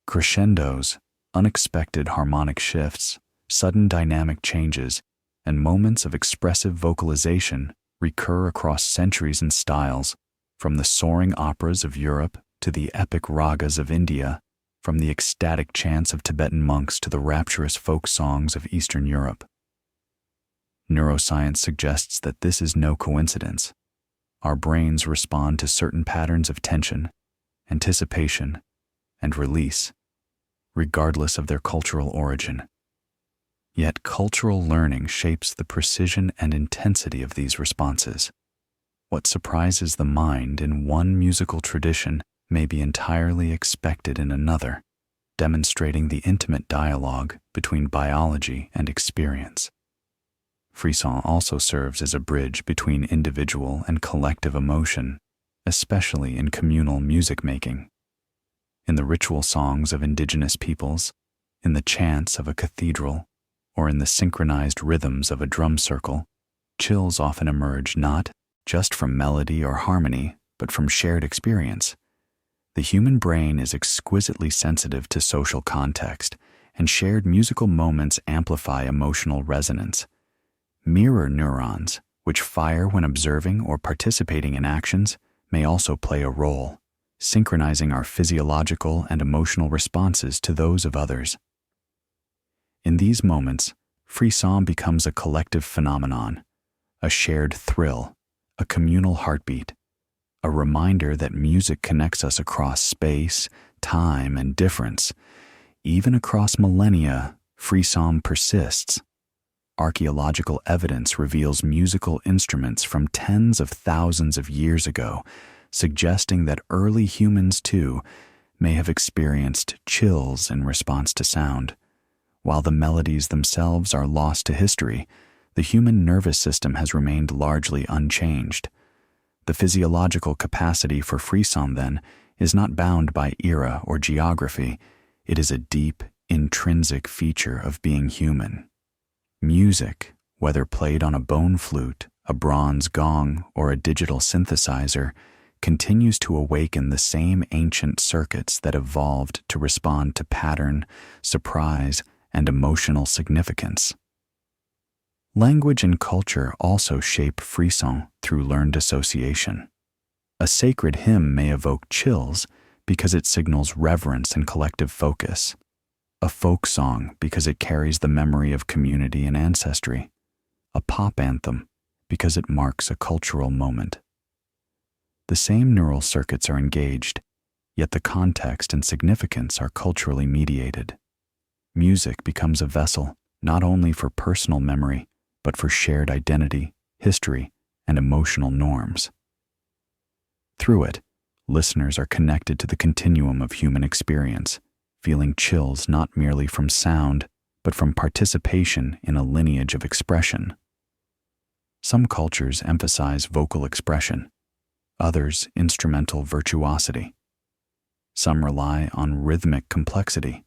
Crescendos, unexpected harmonic shifts, sudden dynamic changes, and moments of expressive vocalization recur across centuries and styles, from the soaring operas of Europe to the epic ragas of India, from the ecstatic chants of Tibetan monks to the rapturous folk songs of Eastern Europe. Neuroscience suggests that this is no coincidence. Our brains respond to certain patterns of tension, anticipation, and release, regardless of their cultural origin. Yet cultural learning shapes the precision and intensity of these responses. What surprises the mind in one musical tradition may be entirely expected in another, demonstrating the intimate dialogue between biology and experience. Frisson also serves as a bridge between individual and collective emotion, especially in communal music making. In the ritual songs of indigenous peoples, in the chants of a cathedral, or in the synchronized rhythms of a drum circle, chills often emerge not just from melody or harmony, but from shared experience. The human brain is exquisitely sensitive to social context, and shared musical moments amplify emotional resonance. Mirror neurons, which fire when observing or participating in actions, may also play a role, synchronizing our physiological and emotional responses to those of others. In these moments, frisson becomes a collective phenomenon, a shared thrill, a communal heartbeat, a reminder that music connects us across space, time, and difference. Even across millennia, frisson persists. Archaeological evidence reveals musical instruments from tens of thousands of years ago, suggesting that early humans, too, may have experienced chills in response to sound. While the melodies themselves are lost to history, the human nervous system has remained largely unchanged. The physiological capacity for frisson, then, is not bound by era or geography. It is a deep, intrinsic feature of being human. Music, whether played on a bone flute, a bronze gong, or a digital synthesizer, continues to awaken the same ancient circuits that evolved to respond to pattern, surprise, and emotional significance. Language and culture also shape frisson through learned association. A sacred hymn may evoke chills because it signals reverence and collective focus. A folk song because it carries the memory of community and ancestry. A pop anthem because it marks a cultural moment. The same neural circuits are engaged, yet the context and significance are culturally mediated. Music becomes a vessel not only for personal memory, but for shared identity, history, and emotional norms. Through it, listeners are connected to the continuum of human experience, feeling chills not merely from sound, but from participation in a lineage of expression. Some cultures emphasize vocal expression, others instrumental virtuosity. Some rely on rhythmic complexity,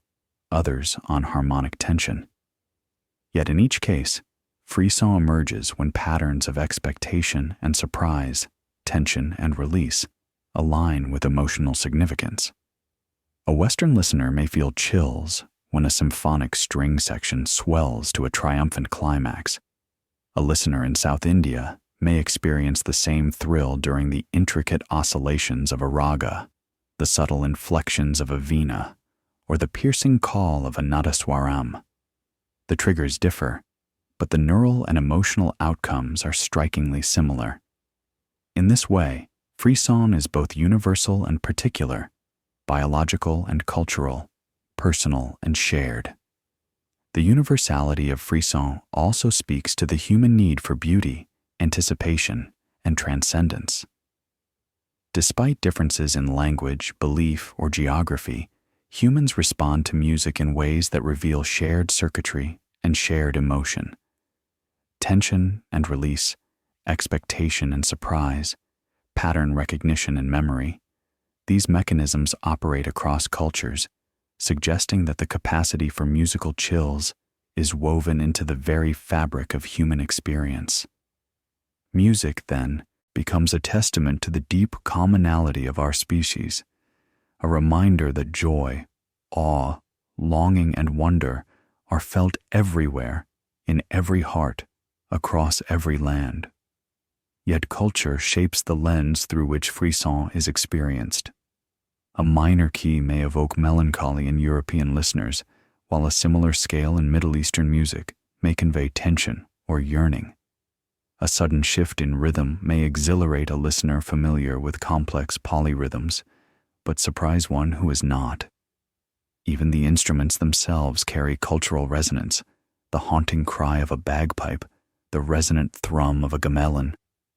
others on harmonic tension. Yet in each case, frisson emerges when patterns of expectation and surprise, tension and release align with emotional significance. A Western listener may feel chills when a symphonic string section swells to a triumphant climax. A listener in South India may experience the same thrill during the intricate oscillations of a raga, the subtle inflections of a veena, or the piercing call of a nadaswaram. The triggers differ, but the neural and emotional outcomes are strikingly similar. In this way, frisson is both universal and particular, biological and cultural, personal and shared. The universality of frisson also speaks to the human need for beauty, anticipation, and transcendence. Despite differences in language, belief, or geography, humans respond to music in ways that reveal shared circuitry and shared emotion. Tension and release, expectation and surprise, pattern recognition and memory. These mechanisms operate across cultures, suggesting that the capacity for musical chills is woven into the very fabric of human experience. Music, then, becomes a testament to the deep commonality of our species, a reminder that joy, awe, longing, and wonder are felt everywhere, in every heart, across every land. Yet culture shapes the lens through which frisson is experienced. A minor key may evoke melancholy in European listeners, while a similar scale in Middle Eastern music may convey tension or yearning. A sudden shift in rhythm may exhilarate a listener familiar with complex polyrhythms, but surprise one who is not. Even the instruments themselves carry cultural resonance, the haunting cry of a bagpipe, the resonant thrum of a gamelan,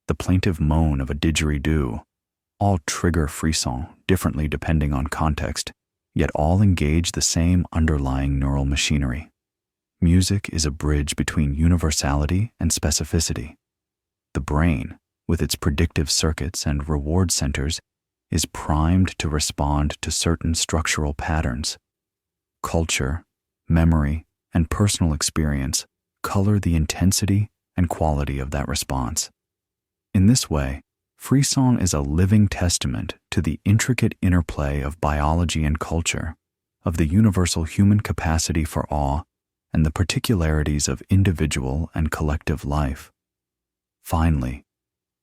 the plaintive moan of a didgeridoo, all trigger frisson differently depending on context, yet all engage the same underlying neural machinery. Music is a bridge between universality and specificity. The brain, with its predictive circuits and reward centers, is primed to respond to certain structural patterns. Culture, memory, and personal experience color the intensity and quality of that response. In this way, frisson is a living testament to the intricate interplay of biology and culture, of the universal human capacity for awe, and the particularities of individual and collective life. Finally,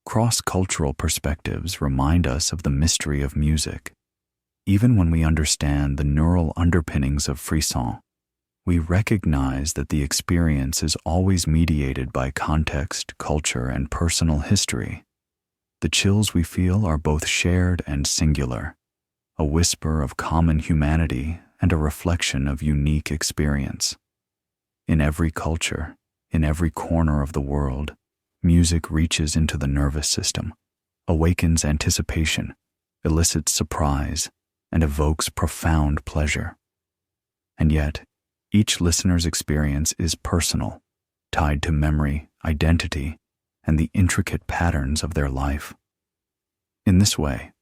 cross-cultural perspectives remind us of the mystery of music. Even when we understand the neural underpinnings of frisson, we recognize that the experience is always mediated by context, culture, and personal history. The chills we feel are both shared and singular, a whisper of common humanity and a reflection of unique experience. In every culture, in every corner of the world, music reaches into the nervous system, awakens anticipation, elicits surprise, and evokes profound pleasure. And yet, each listener's experience is personal, tied to memory, identity, and the intricate patterns of their life. In this way,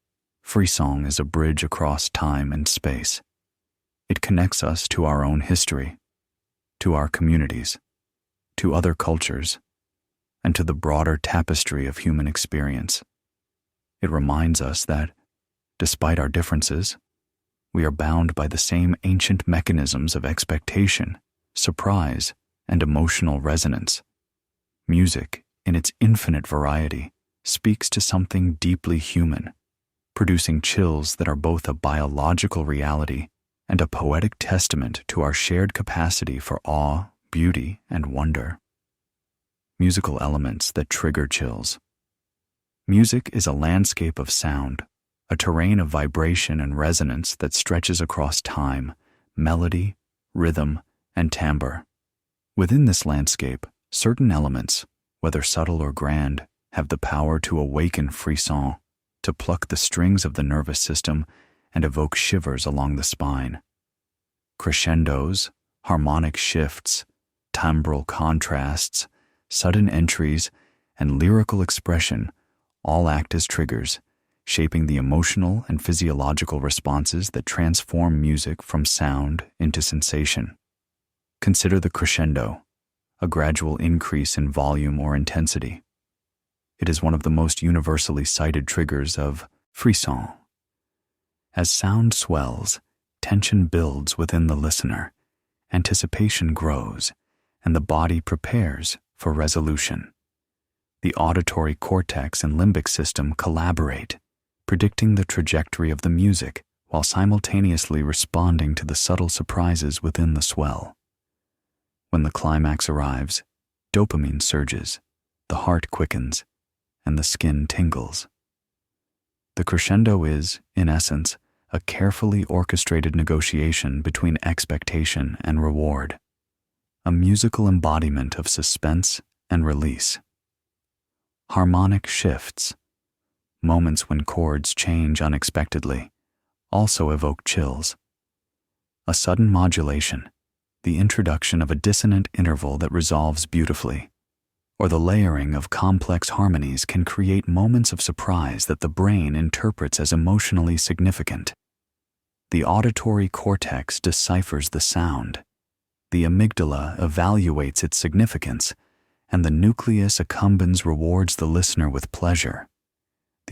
frisson is a bridge across time and space. It connects us to our own history, to our communities, to other cultures, and to the broader tapestry of human experience. It reminds us that, despite our differences, we are bound by the same ancient mechanisms of expectation, surprise, and emotional resonance. Music, in its infinite variety, speaks to something deeply human, producing chills that are both a biological reality and a poetic testament to our shared capacity for awe, beauty, and wonder. Musical elements that trigger chills. Music is a landscape of sound, a terrain of vibration and resonance that stretches across time, melody, rhythm, and timbre. Within this landscape, certain elements, whether subtle or grand, have the power to awaken frisson, to pluck the strings of the nervous system and evoke shivers along the spine. Crescendos, harmonic shifts, timbral contrasts, sudden entries, and lyrical expression all act as triggers, shaping the emotional and physiological responses that transform music from sound into sensation. Consider the crescendo, a gradual increase in volume or intensity. It is one of the most universally cited triggers of frisson. As sound swells, tension builds within the listener, anticipation grows, and the body prepares for resolution. The auditory cortex and limbic system collaborate, predicting the trajectory of the music while simultaneously responding to the subtle surprises within the swell. When the climax arrives, dopamine surges, the heart quickens, and the skin tingles. The crescendo is, in essence, a carefully orchestrated negotiation between expectation and reward, a musical embodiment of suspense and release. Harmonic shifts, moments when chords change unexpectedly, also evoke chills. A sudden modulation, the introduction of a dissonant interval that resolves beautifully, or the layering of complex harmonies can create moments of surprise that the brain interprets as emotionally significant. The auditory cortex deciphers the sound, the amygdala evaluates its significance, and the nucleus accumbens rewards the listener with pleasure,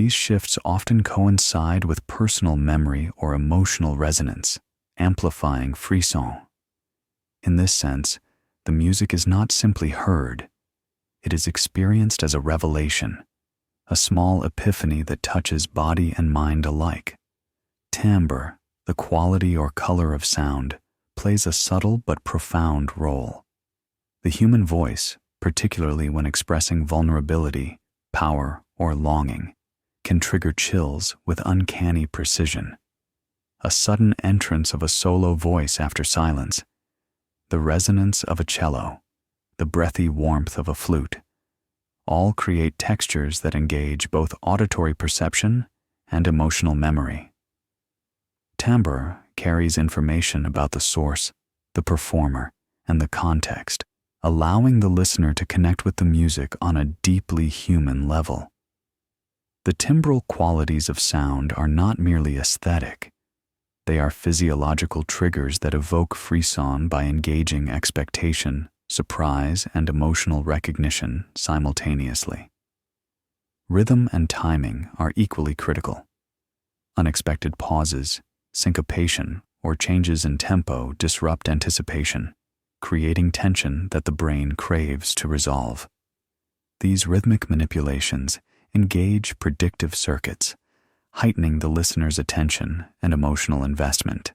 These shifts often coincide with personal memory or emotional resonance, amplifying frisson. In this sense, the music is not simply heard. It is experienced as a revelation, a small epiphany that touches body and mind alike. Timbre, the quality or color of sound, plays a subtle but profound role. The human voice, particularly when expressing vulnerability, power, or longing, can trigger chills with uncanny precision. A sudden entrance of a solo voice after silence, the resonance of a cello, the breathy warmth of a flute, all create textures that engage both auditory perception and emotional memory. Timbre carries information about the source, the performer, and the context, allowing the listener to connect with the music on a deeply human level. The timbral qualities of sound are not merely aesthetic. They are physiological triggers that evoke frisson by engaging expectation, surprise, and emotional recognition simultaneously. Rhythm and timing are equally critical. Unexpected pauses, syncopation, or changes in tempo disrupt anticipation, creating tension that the brain craves to resolve. These rhythmic manipulations engage predictive circuits, heightening the listener's attention and emotional investment.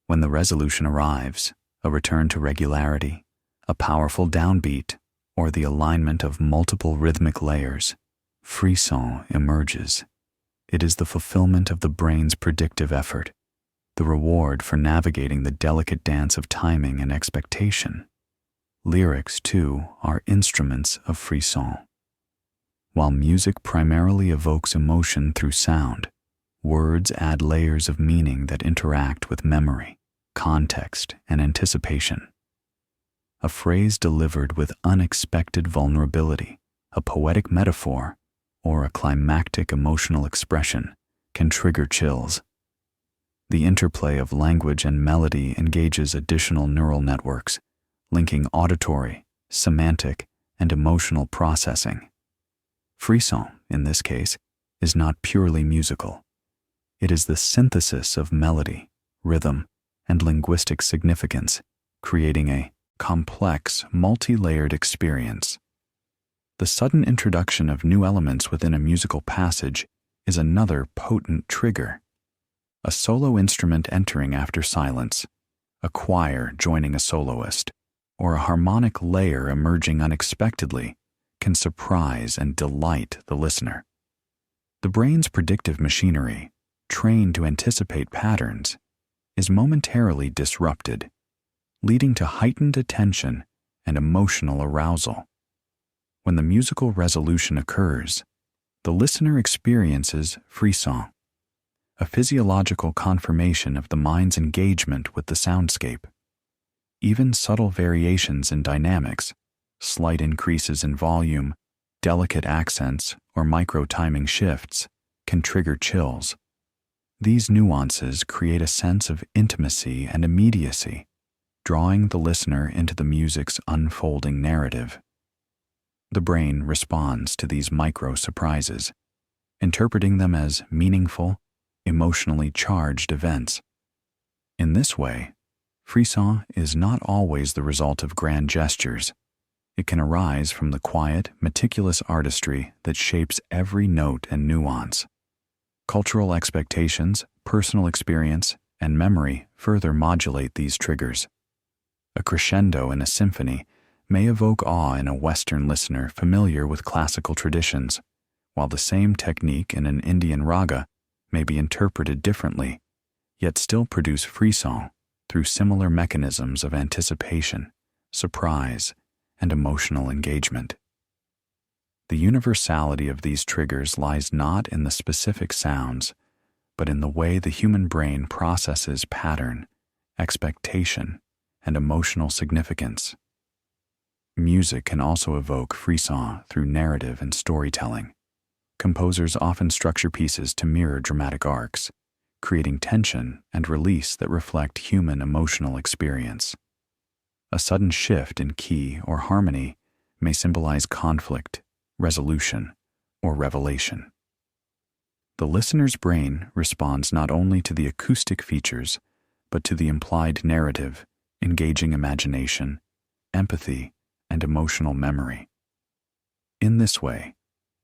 When the resolution arrives, a return to regularity, a powerful downbeat, or the alignment of multiple rhythmic layers, frisson emerges. It is the fulfillment of the brain's predictive effort, the reward for navigating the delicate dance of timing and expectation. Lyrics, too, are instruments of frisson. While music primarily evokes emotion through sound, words add layers of meaning that interact with memory, context, and anticipation. A phrase delivered with unexpected vulnerability, a poetic metaphor, or a climactic emotional expression can trigger chills. The interplay of language and melody engages additional neural networks, linking auditory, semantic, and emotional processing. Frisson, in this case, is not purely musical. It is the synthesis of melody, rhythm, and linguistic significance, creating a complex, multi-layered experience. The sudden introduction of new elements within a musical passage is another potent trigger. A solo instrument entering after silence, a choir joining a soloist, or a harmonic layer emerging unexpectedly can surprise and delight the listener. The brain's predictive machinery, trained to anticipate patterns, is momentarily disrupted, leading to heightened attention and emotional arousal. When the musical resolution occurs, the listener experiences frisson, a physiological confirmation of the mind's engagement with the soundscape. Even subtle variations in dynamics, slight increases in volume, delicate accents, or micro-timing shifts, can trigger chills. These nuances create a sense of intimacy and immediacy, drawing the listener into the music's unfolding narrative. The brain responds to these micro-surprises, interpreting them as meaningful, emotionally charged events. In this way, frisson is not always the result of grand gestures. It can arise from the quiet, meticulous artistry that shapes every note and nuance. Cultural expectations, personal experience, and memory further modulate these triggers. A crescendo in a symphony may evoke awe in a Western listener familiar with classical traditions, while the same technique in an Indian raga may be interpreted differently, yet still produce frisson through similar mechanisms of anticipation, surprise, and emotional engagement. The universality of these triggers lies not in the specific sounds, but in the way the human brain processes pattern, expectation, and emotional significance. Music can also evoke frisson through narrative and storytelling. Composers often structure pieces to mirror dramatic arcs, creating tension and release that reflect human emotional experience. A sudden shift in key or harmony may symbolize conflict, resolution, or revelation. The listener's brain responds not only to the acoustic features, but to the implied narrative, engaging imagination, empathy, and emotional memory. In this way,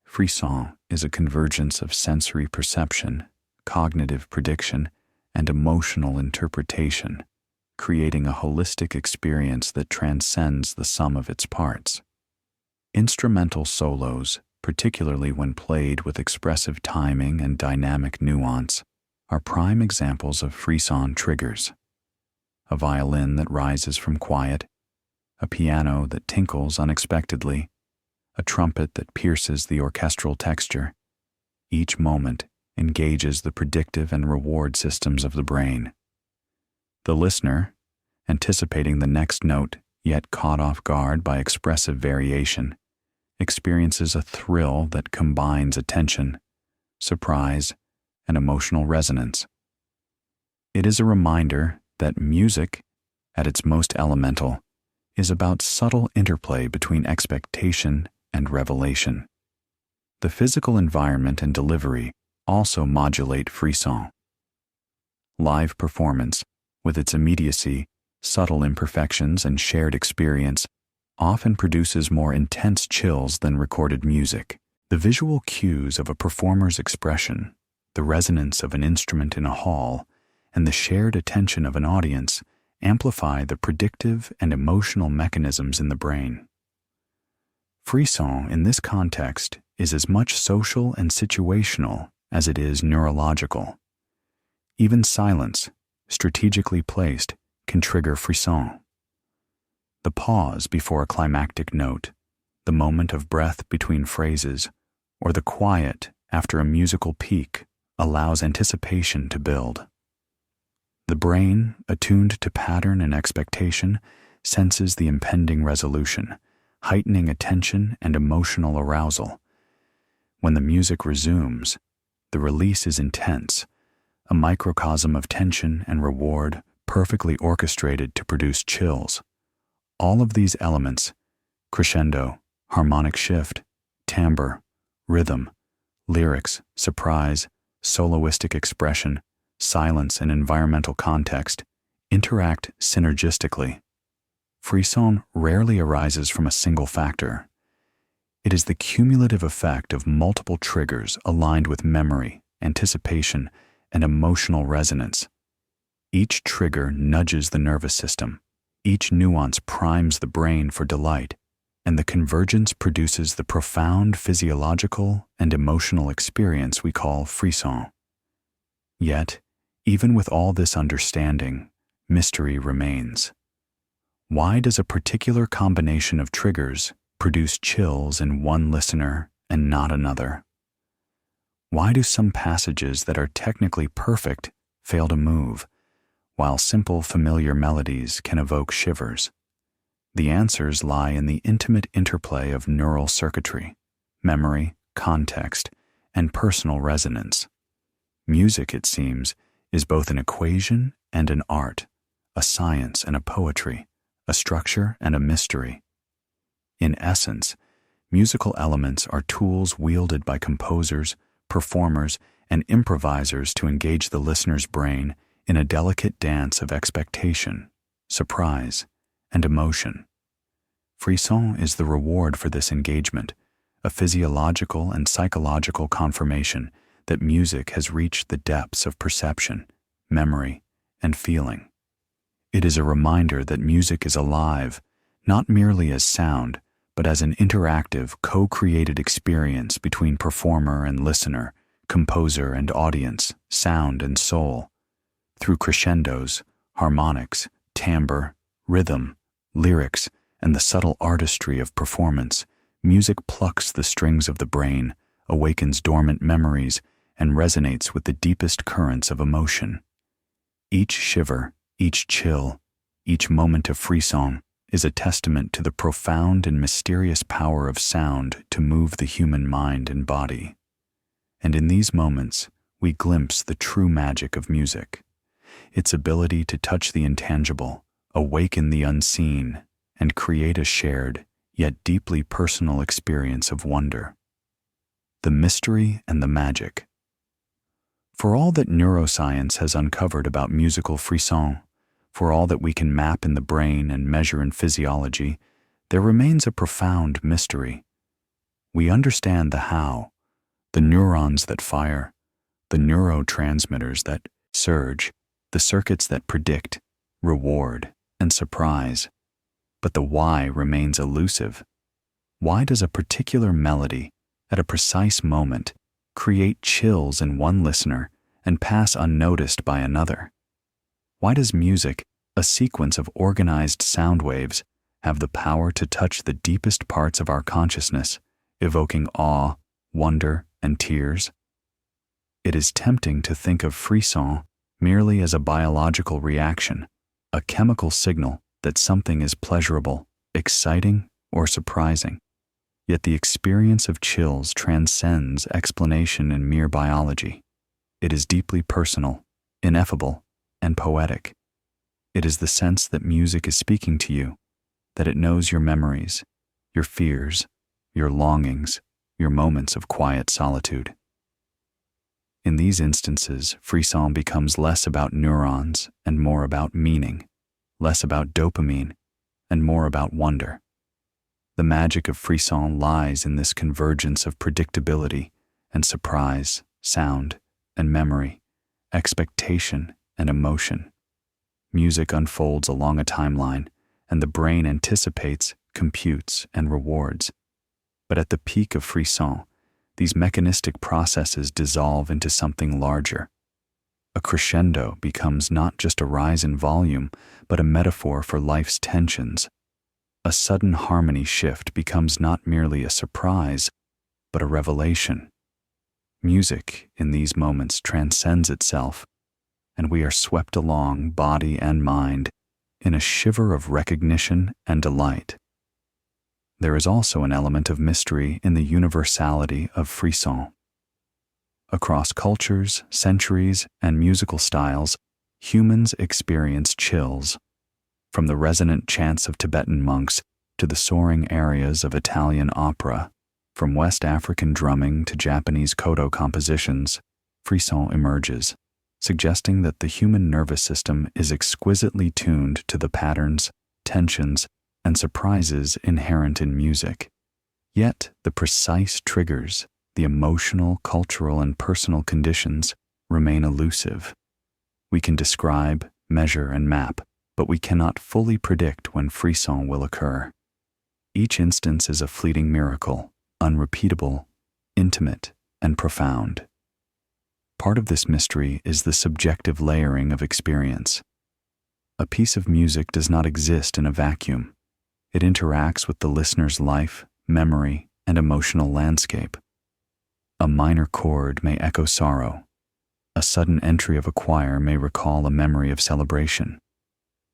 Frisson is a convergence of sensory perception, cognitive prediction, and emotional interpretation, creating a holistic experience that transcends the sum of its parts. Instrumental solos, particularly when played with expressive timing and dynamic nuance, are prime examples of Frisson triggers. A violin that rises from quiet, a piano that tinkles unexpectedly, a trumpet that pierces the orchestral texture. Each moment engages the predictive and reward systems of the brain. The listener, anticipating the next note, yet caught off guard by expressive variation, experiences a thrill that combines attention, surprise, and emotional resonance. It is a reminder that music, at its most elemental, is about subtle interplay between expectation and revelation. The physical environment and delivery also modulate Frisson. Live performance, with its immediacy, subtle imperfections, and shared experience, often produces more intense chills than recorded music. The visual cues of a performer's expression, the resonance of an instrument in a hall, and the shared attention of an audience amplify the predictive and emotional mechanisms in the brain. Frisson, in this context, is as much social and situational as it is neurological. Even silence, strategically placed, can trigger frisson. The pause before a climactic note, the moment of breath between phrases, or the quiet after a musical peak allows anticipation to build. The brain, attuned to pattern and expectation, senses the impending resolution, heightening attention and emotional arousal. When the music resumes, the release is intense, a microcosm of tension and reward perfectly orchestrated to produce chills. All of these elements, crescendo, harmonic shift, timbre, rhythm, lyrics, surprise, soloistic expression, silence, and environmental context, interact synergistically. Frisson rarely arises from a single factor. It is the cumulative effect of multiple triggers aligned with memory, anticipation, and emotional resonance. Each trigger nudges the nervous system, each nuance primes the brain for delight, and the convergence produces the profound physiological and emotional experience we call frisson. Yet, even with all this understanding, mystery remains. Why does a particular combination of triggers produce chills in one listener and not another? Why do some passages that are technically perfect fail to move, while simple familiar melodies can evoke shivers? The answers lie in the intimate interplay of neural circuitry, memory, context, and personal resonance. Music, it seems, is both an equation and an art, a science and a poetry, a structure and a mystery. In essence, musical elements are tools wielded by composers, performers, and improvisers to engage the listener's brain in a delicate dance of expectation, surprise, and emotion. Frisson is the reward for this engagement, a physiological and psychological confirmation that music has reached the depths of perception, memory, and feeling. It is a reminder that music is alive, not merely as sound, but as an interactive, co-created experience between performer and listener, composer and audience, sound and soul. Through crescendos, harmonics, timbre, rhythm, lyrics, and the subtle artistry of performance, music plucks the strings of the brain, awakens dormant memories, and resonates with the deepest currents of emotion. Each shiver, each chill, each moment of frisson is a testament to the profound and mysterious power of sound to move the human mind and body. And in these moments, we glimpse the true magic of music, its ability to touch the intangible, awaken the unseen, and create a shared, yet deeply personal experience of wonder. The mystery and the magic, For all that neuroscience has uncovered about musical frisson, for all that we can map in the brain and measure in physiology, there remains a profound mystery. We understand the how, the neurons that fire, the neurotransmitters that surge, the circuits that predict, reward, and surprise. But the why remains elusive. Why does a particular melody, at a precise moment, create chills in one listener and pass unnoticed by another? Why does music, a sequence of organized sound waves, have the power to touch the deepest parts of our consciousness, evoking awe, wonder, and tears? It is tempting to think of frisson merely as a biological reaction, a chemical signal that something is pleasurable, exciting, or surprising. Yet the experience of chills transcends explanation in mere biology. It is deeply personal, ineffable, and poetic. It is the sense that music is speaking to you, that it knows your memories, your fears, your longings, your moments of quiet solitude. In these instances, frisson becomes less about neurons and more about meaning, less about dopamine and more about wonder. The magic of frisson lies in this convergence of predictability and surprise, sound and memory, expectation and emotion. Music unfolds along a timeline, and the brain anticipates, computes, and rewards. But at the peak of frisson, these mechanistic processes dissolve into something larger. A crescendo becomes not just a rise in volume, but a metaphor for life's tensions. A sudden harmony shift becomes not merely a surprise, but a revelation. Music, in these moments, transcends itself, and we are swept along, body and mind, in a shiver of recognition and delight. There is also an element of mystery in the universality of frisson. Across cultures, centuries, and musical styles, humans experience chills. From the resonant chants of Tibetan monks to the soaring arias of Italian opera, from West African drumming to Japanese koto compositions, frisson emerges, suggesting that the human nervous system is exquisitely tuned to the patterns, tensions, and surprises inherent in music. Yet the precise triggers, the emotional, cultural, and personal conditions remain elusive. We can describe, measure, and map, but we cannot fully predict when frisson will occur. Each instance is a fleeting miracle, unrepeatable, intimate, and profound. Part of this mystery is the subjective layering of experience. A piece of music does not exist in a vacuum. It interacts with the listener's life, memory, and emotional landscape. A minor chord may echo sorrow. A sudden entry of a choir may recall a memory of celebration.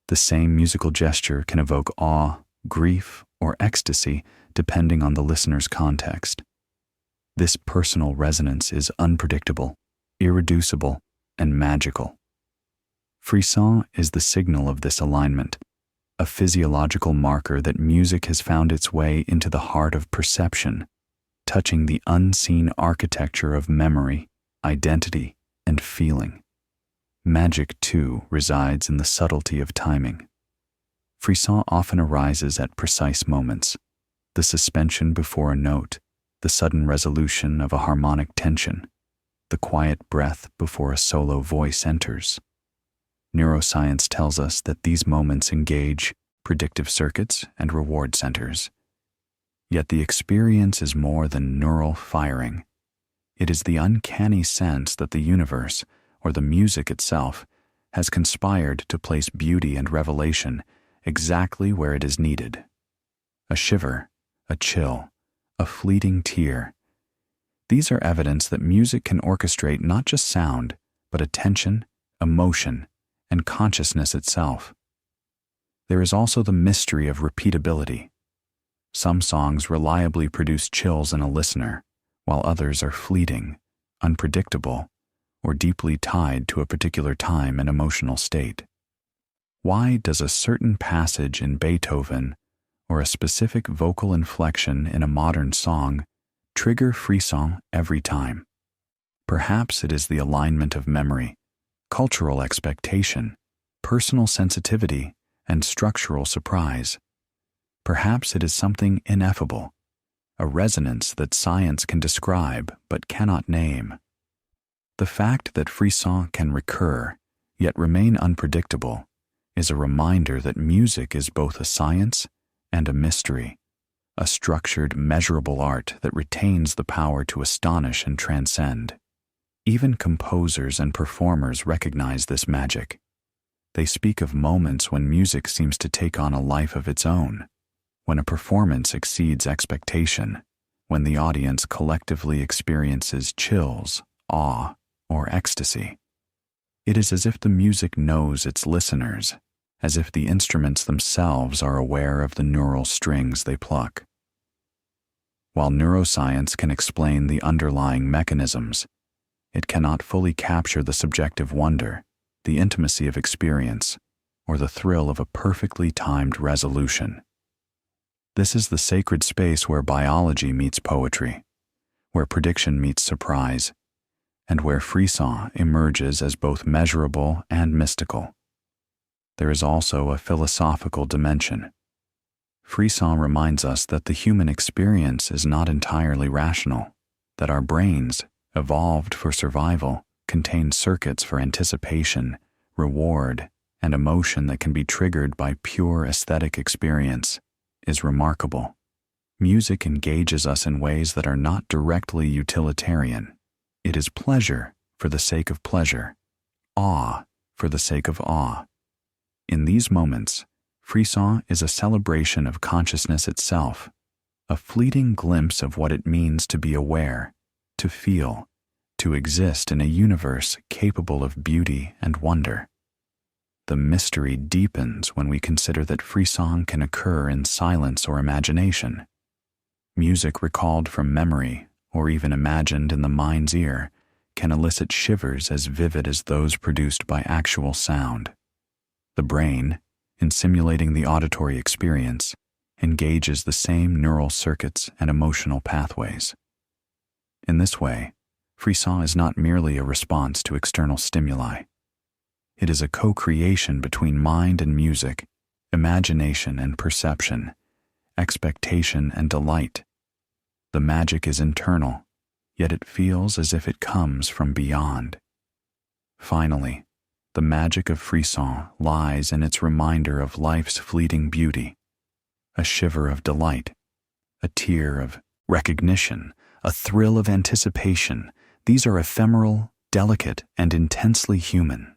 The same musical gesture can evoke awe, grief, or ecstasy depending on the listener's context. This personal resonance is unpredictable, irreducible, and magical. Frisson is the signal of this alignment, a physiological marker that music has found its way into the heart of perception, touching the unseen architecture of memory, identity, and feeling. Magic, too, resides in the subtlety of timing. Frisson often arises at precise moments, the suspension before a note, the sudden resolution of a harmonic tension, the quiet breath before a solo voice enters. Neuroscience tells us that these moments engage predictive circuits and reward centers. Yet the experience is more than neural firing. It is the uncanny sense that the universe, or the music itself, has conspired to place beauty and revelation exactly where it is needed. A shiver, a chill, a fleeting tear. These are evidence that music can orchestrate not just sound, but attention, emotion, and consciousness itself. There is also the mystery of repeatability. Some songs reliably produce chills in a listener, while others are fleeting, unpredictable, or deeply tied to a particular time and emotional state. Why does a certain passage in Beethoven or a specific vocal inflection in a modern song trigger frisson every time? Perhaps it is the alignment of memory, cultural expectation, personal sensitivity, and structural surprise. Perhaps it is something ineffable, a resonance that science can describe but cannot name. The fact that Frisson can recur, yet remain unpredictable, is a reminder that music is both a science and a mystery, a structured, measurable art that retains the power to astonish and transcend. Even composers and performers recognize this magic. They speak of moments when music seems to take on a life of its own, when a performance exceeds expectation, when the audience collectively experiences chills, awe, or ecstasy. It is as if the music knows its listeners, as if the instruments themselves are aware of the neural strings they pluck. While neuroscience can explain the underlying mechanisms, it cannot fully capture the subjective wonder, the intimacy of experience, or the thrill of a perfectly timed resolution. This is the sacred space where biology meets poetry, where prediction meets surprise, and where Frisson emerges as both measurable and mystical. There is also a philosophical dimension. Frisson reminds us that the human experience is not entirely rational, that our brains, evolved for survival, contain circuits for anticipation, reward, and emotion that can be triggered by pure aesthetic experience, is remarkable. Music engages us in ways that are not directly utilitarian. It is pleasure for the sake of pleasure, awe for the sake of awe. In these moments, Frisson is a celebration of consciousness itself, a fleeting glimpse of what it means to be aware, to feel, to exist in a universe capable of beauty and wonder. The mystery deepens when we consider that Frisson can occur in silence or imagination. Music recalled from memory, or even imagined in the mind's ear, can elicit shivers as vivid as those produced by actual sound. The brain, in simulating the auditory experience, engages the same neural circuits and emotional pathways. In this way, Frisson is not merely a response to external stimuli. It is a co-creation between mind and music, imagination and perception, expectation and delight. The magic is internal, yet it feels as if it comes from beyond. Finally, the magic of Frisson lies in its reminder of life's fleeting beauty, a shiver of delight, a tear of recognition, a thrill of anticipation. These are ephemeral, delicate, and intensely human.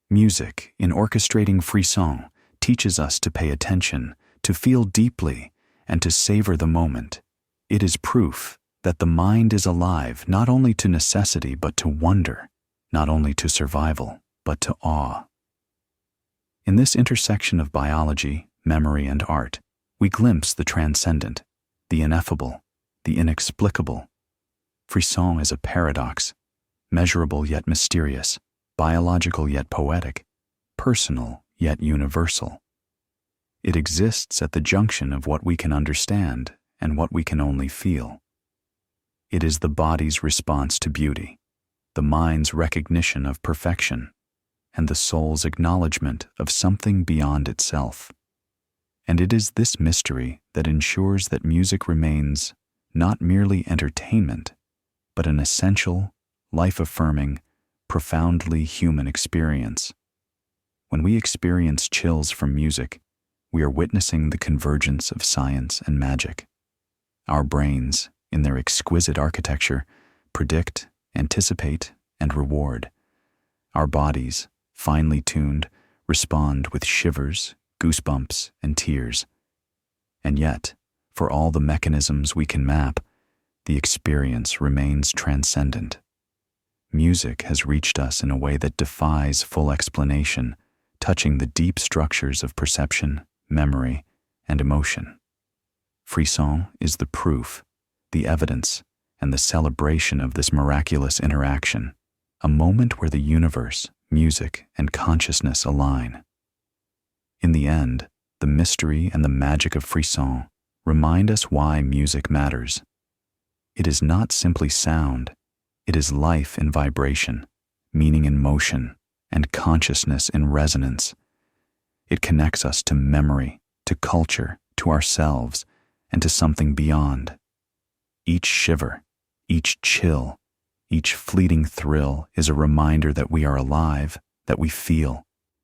Music, in orchestrating Frisson, teaches us to pay attention, to feel deeply, and to savor the moment. It is proof that the mind is alive not only to necessity but to wonder, not only to survival but to awe. In this intersection of biology, memory, and art, we glimpse the transcendent, the ineffable, the inexplicable. Frisson is a paradox, measurable yet mysterious, biological yet poetic, personal yet universal. It exists at the junction of what we can understand and what we can only feel. It is the body's response to beauty, the mind's recognition of perfection, and the soul's acknowledgement of something beyond itself. And it is this mystery that ensures that music remains not merely entertainment, but an essential, life-affirming, profoundly human experience. When we experience chills from music, we are witnessing the convergence of science and magic. Our brains, in their exquisite architecture, predict, anticipate, and reward. Our bodies, finely tuned, respond with shivers, goosebumps, and tears. And yet, for all the mechanisms we can map, the experience remains transcendent. Music has reached us in a way that defies full explanation, touching the deep structures of perception, memory, and emotion. Frisson is the proof, the evidence, and the celebration of this miraculous interaction, a moment where the universe, music, and consciousness align. In the end, the mystery and the magic of Frisson remind us why music matters. It is not simply sound, It is life in vibration, meaning in motion, and consciousness in resonance. It connects us to memory, to culture, to ourselves, and to something beyond. Each shiver, each chill, each fleeting thrill is a reminder that we are alive, that we feel,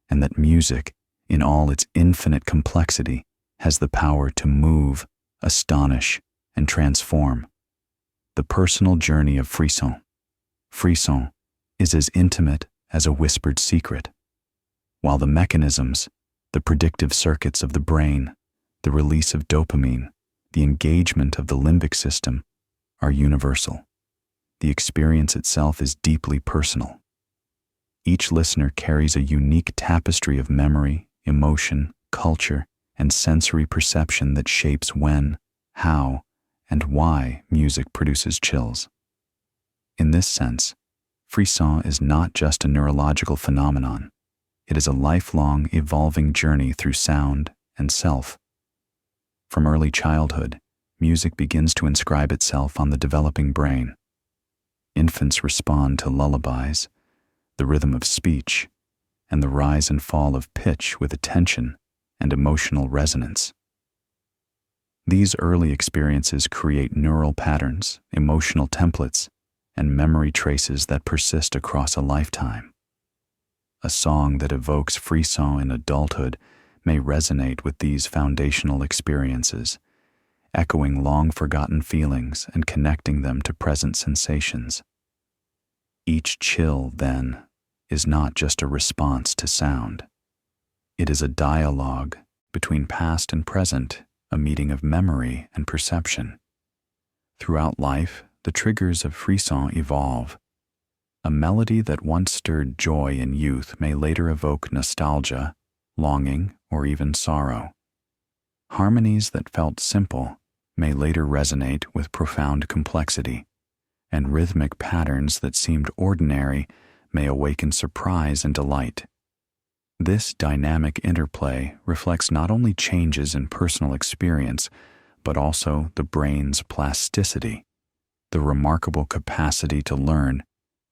and that music, in all its infinite complexity, has the power to move, astonish, and transform. The personal journey of Frisson. Frisson is as intimate as a whispered secret, while the mechanisms, the predictive circuits of the brain, the release of dopamine, the engagement of the limbic system, are universal. The experience itself is deeply personal. Each listener carries a unique tapestry of memory, emotion, culture, and sensory perception that shapes when, how, and why music produces chills. In this sense, Frisson is not just a neurological phenomenon. It is a lifelong, evolving journey through sound and self. From early childhood, music begins to inscribe itself on the developing brain. Infants respond to lullabies, the rhythm of speech, and the rise and fall of pitch with attention and emotional resonance. These early experiences create neural patterns, emotional templates, and memory traces that persist across a lifetime. A song that evokes frisson in adulthood may resonate with these foundational experiences, echoing long-forgotten feelings and connecting them to present sensations. Each chill, then, is not just a response to sound. It is a dialogue between past and present, a meeting of memory and perception. Throughout life, the triggers of frisson evolve. A melody that once stirred joy in youth may later evoke nostalgia, longing, or even sorrow. Harmonies that felt simple may later resonate with profound complexity, and rhythmic patterns that seemed ordinary may awaken surprise and delight. This dynamic interplay reflects not only changes in personal experience, but also the brain's plasticity, the remarkable capacity to learn,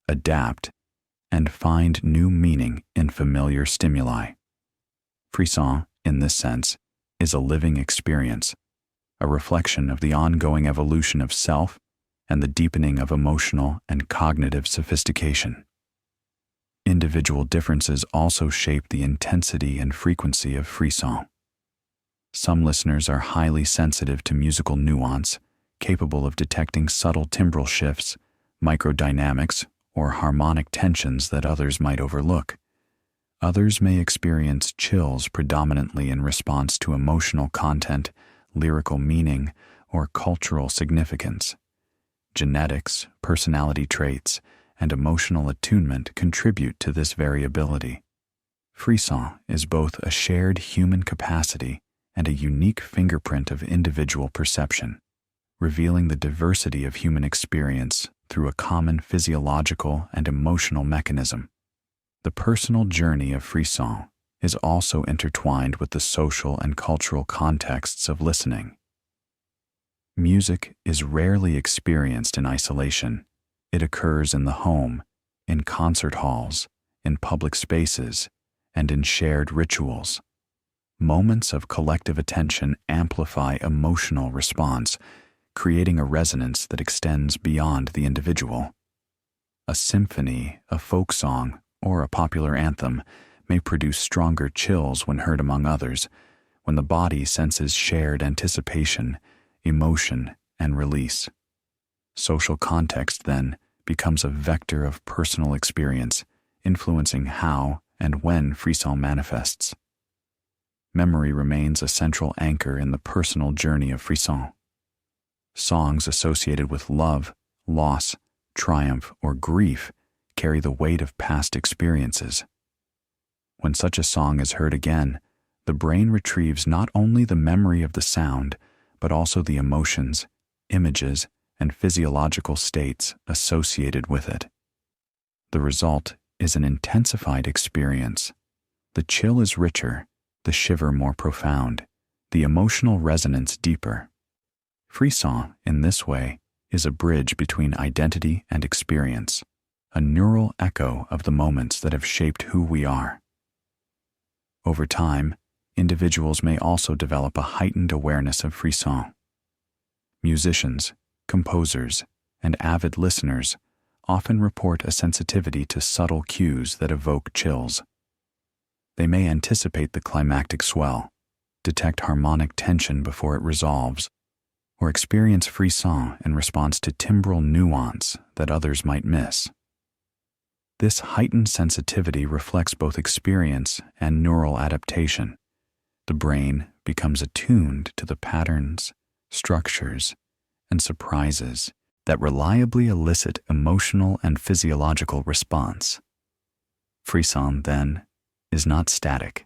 adapt, and find new meaning in familiar stimuli. Frisson, in this sense, is a living experience, a reflection of the ongoing evolution of self and the deepening of emotional and cognitive sophistication. Individual differences also shape the intensity and frequency of frisson. Some listeners are highly sensitive to musical nuance, capable of detecting subtle timbral shifts, microdynamics, or harmonic tensions that others might overlook. Others may experience chills predominantly in response to emotional content, lyrical meaning, or cultural significance. Genetics, personality traits, and emotional attunement contribute to this variability. Frisson is both a shared human capacity and a unique fingerprint of individual perception, revealing the diversity of human experience through a common physiological and emotional mechanism. The personal journey of frisson is also intertwined with the social and cultural contexts of listening. Music is rarely experienced in isolation. It occurs in the home, in concert halls, in public spaces, and in shared rituals. Moments of collective attention amplify emotional response, creating a resonance that extends beyond the individual. A symphony, a folk song, or a popular anthem may produce stronger chills when heard among others, when the body senses shared anticipation, emotion, and release. Social context, then, becomes a vector of personal experience, influencing how and when frisson manifests. Memory remains a central anchor in the personal journey of frisson. Songs associated with love, loss, triumph, or grief carry the weight of past experiences. When such a song is heard again, the brain retrieves not only the memory of the sound, but also the emotions, images, and physiological states associated with it. The result is an intensified experience. The chill is richer, the shiver more profound, the emotional resonance deeper. Frisson, in this way, is a bridge between identity and experience, a neural echo of the moments that have shaped who we are. Over time, individuals may also develop a heightened awareness of frisson. Musicians, composers, and avid listeners often report a sensitivity to subtle cues that evoke chills. They may anticipate the climactic swell, detect harmonic tension before it resolves, or experience frisson in response to timbral nuance that others might miss. This heightened sensitivity reflects both experience and neural adaptation. The brain becomes attuned to the patterns, structures, and surprises that reliably elicit emotional and physiological response. Frisson, then, is not static.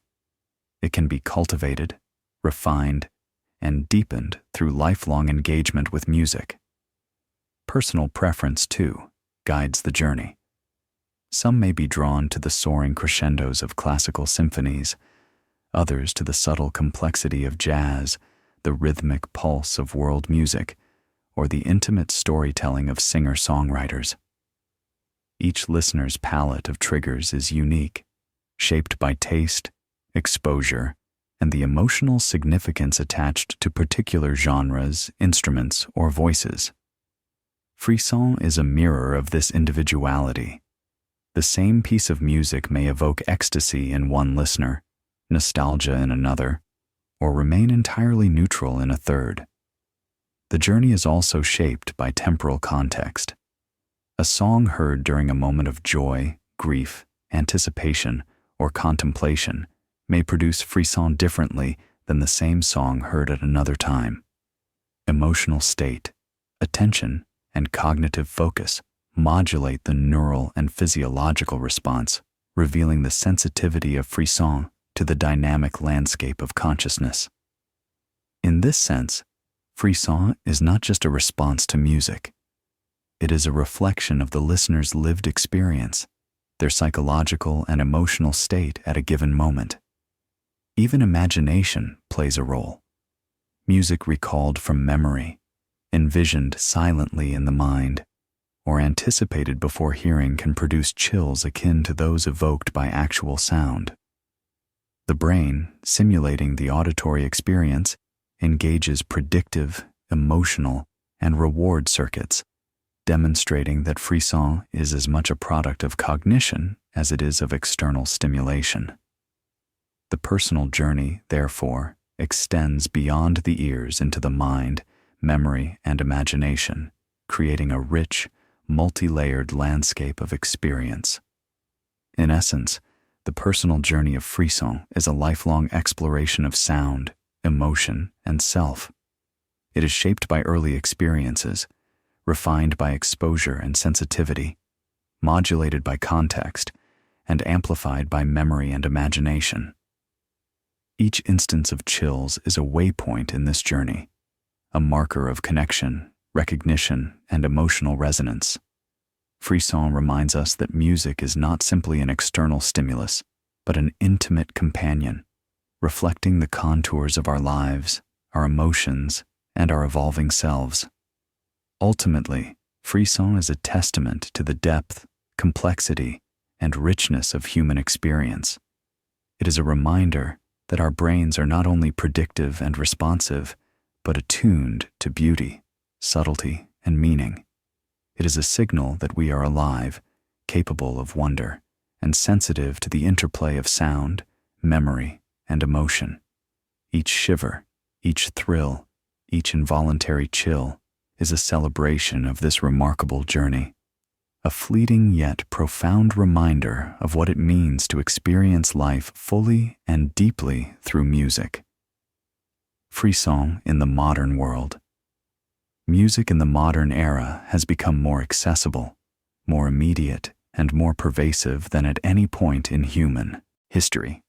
It can be cultivated, refined, and deepened through lifelong engagement with music. Personal preference, too, guides the journey. Some may be drawn to the soaring crescendos of classical symphonies, others to the subtle complexity of jazz, the rhythmic pulse of world music, or the intimate storytelling of singer-songwriters. Each listener's palette of triggers is unique, shaped by taste, exposure, and the emotional significance attached to particular genres, instruments, or voices. Frisson is a mirror of this individuality. The same piece of music may evoke ecstasy in one listener, nostalgia in another, or remain entirely neutral in a third. The journey is also shaped by temporal context. A song heard during a moment of joy, grief, anticipation, or contemplation may produce frisson differently than the same song heard at another time. Emotional state, attention, and cognitive focus modulate the neural and physiological response, revealing the sensitivity of frisson to the dynamic landscape of consciousness. In this sense, frisson is not just a response to music. It is a reflection of the listener's lived experience, their psychological and emotional state at a given moment. Even imagination plays a role. Music recalled from memory, envisioned silently in the mind, or anticipated before hearing can produce chills akin to those evoked by actual sound. The brain, simulating the auditory experience, engages predictive, emotional, and reward circuits, demonstrating that frisson is as much a product of cognition as it is of external stimulation. The personal journey, therefore, extends beyond the ears into the mind, memory, and imagination, creating a rich, multi-layered landscape of experience. In essence, the personal journey of frisson is a lifelong exploration of sound, emotion, and self. It is shaped by early experiences, refined by exposure and sensitivity, modulated by context, and amplified by memory and imagination. Each instance of chills is a waypoint in this journey, a marker of connection, recognition, and emotional resonance. Frisson reminds us that music is not simply an external stimulus, but an intimate companion, reflecting the contours of our lives, our emotions, and our evolving selves. Ultimately, frisson is a testament to the depth, complexity, and richness of human experience. It is a reminder that our brains are not only predictive and responsive, but attuned to beauty, subtlety, and meaning. It is a signal that we are alive, capable of wonder, and sensitive to the interplay of sound, memory, and emotion. Each shiver, each thrill, each involuntary chill is a celebration of this remarkable journey, a fleeting yet profound reminder of what it means to experience life fully and deeply through music. Frisson in the modern world. Music in the modern era has become more accessible, more immediate, and more pervasive than at any point in human history.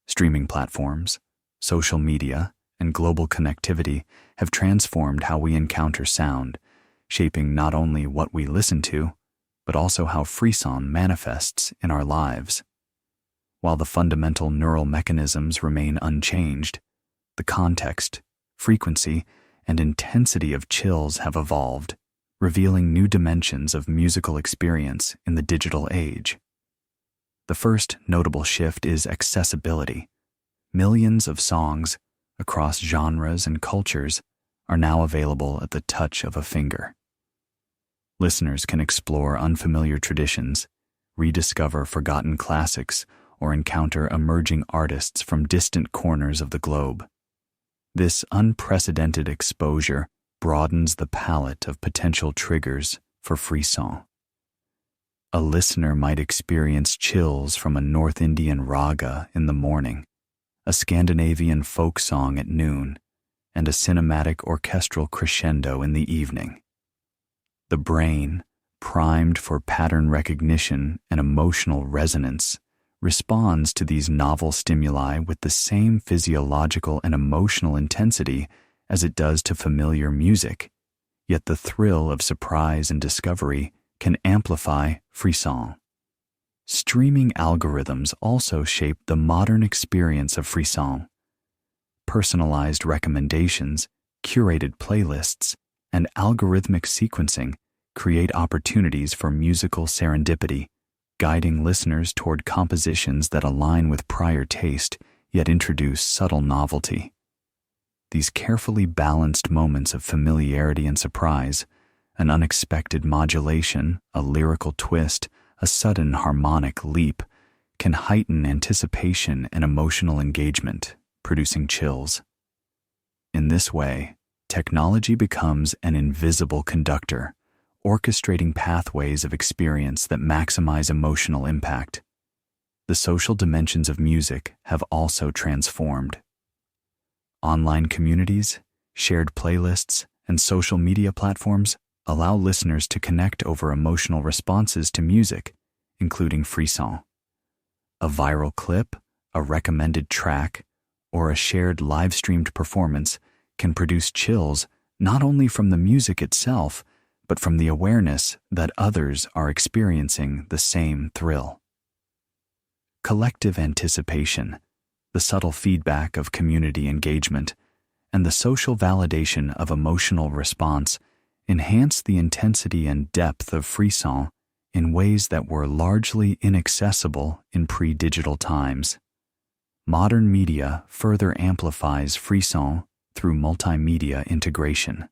Streaming platforms, social media, and global connectivity have transformed how we encounter sound, shaping not only what we listen to, but also how frisson manifests in our lives. While the fundamental neural mechanisms remain unchanged, the context, frequency, and intensity of chills have evolved, revealing new dimensions of musical experience in the digital age. The first notable shift is accessibility. Millions of songs across genres and cultures are now available at the touch of a finger. Listeners can explore unfamiliar traditions, rediscover forgotten classics, or encounter emerging artists from distant corners of the globe. This unprecedented exposure broadens the palette of potential triggers for Frisson. A listener might experience chills from a North Indian raga in the morning, a Scandinavian folk song at noon, and a cinematic orchestral crescendo in the evening. The brain, primed for pattern recognition and emotional resonance, responds to these novel stimuli with the same physiological and emotional intensity as it does to familiar music, yet the thrill of surprise and discovery can amplify Frisson. Streaming algorithms also shape the modern experience of Frisson. Personalized recommendations, curated playlists, and algorithmic sequencing create opportunities for musical serendipity, guiding listeners toward compositions that align with prior taste yet introduce subtle novelty. These carefully balanced moments of familiarity and surprise, an unexpected modulation, a lyrical twist, a sudden harmonic leap, can heighten anticipation and emotional engagement, producing chills. In this way, technology becomes an invisible conductor, orchestrating pathways of experience that maximize emotional impact. The social dimensions of music have also transformed. Online communities, shared playlists, and social media platforms allow listeners to connect over emotional responses to music, including Frisson. A viral clip, a recommended track, or a shared live-streamed performance can produce chills not only from the music itself, but from the awareness that others are experiencing the same thrill. Collective anticipation, the subtle feedback of community engagement, and the social validation of emotional response enhance the intensity and depth of Frisson in ways that were largely inaccessible in pre-digital times. Modern media further amplifies Frisson through multimedia integration.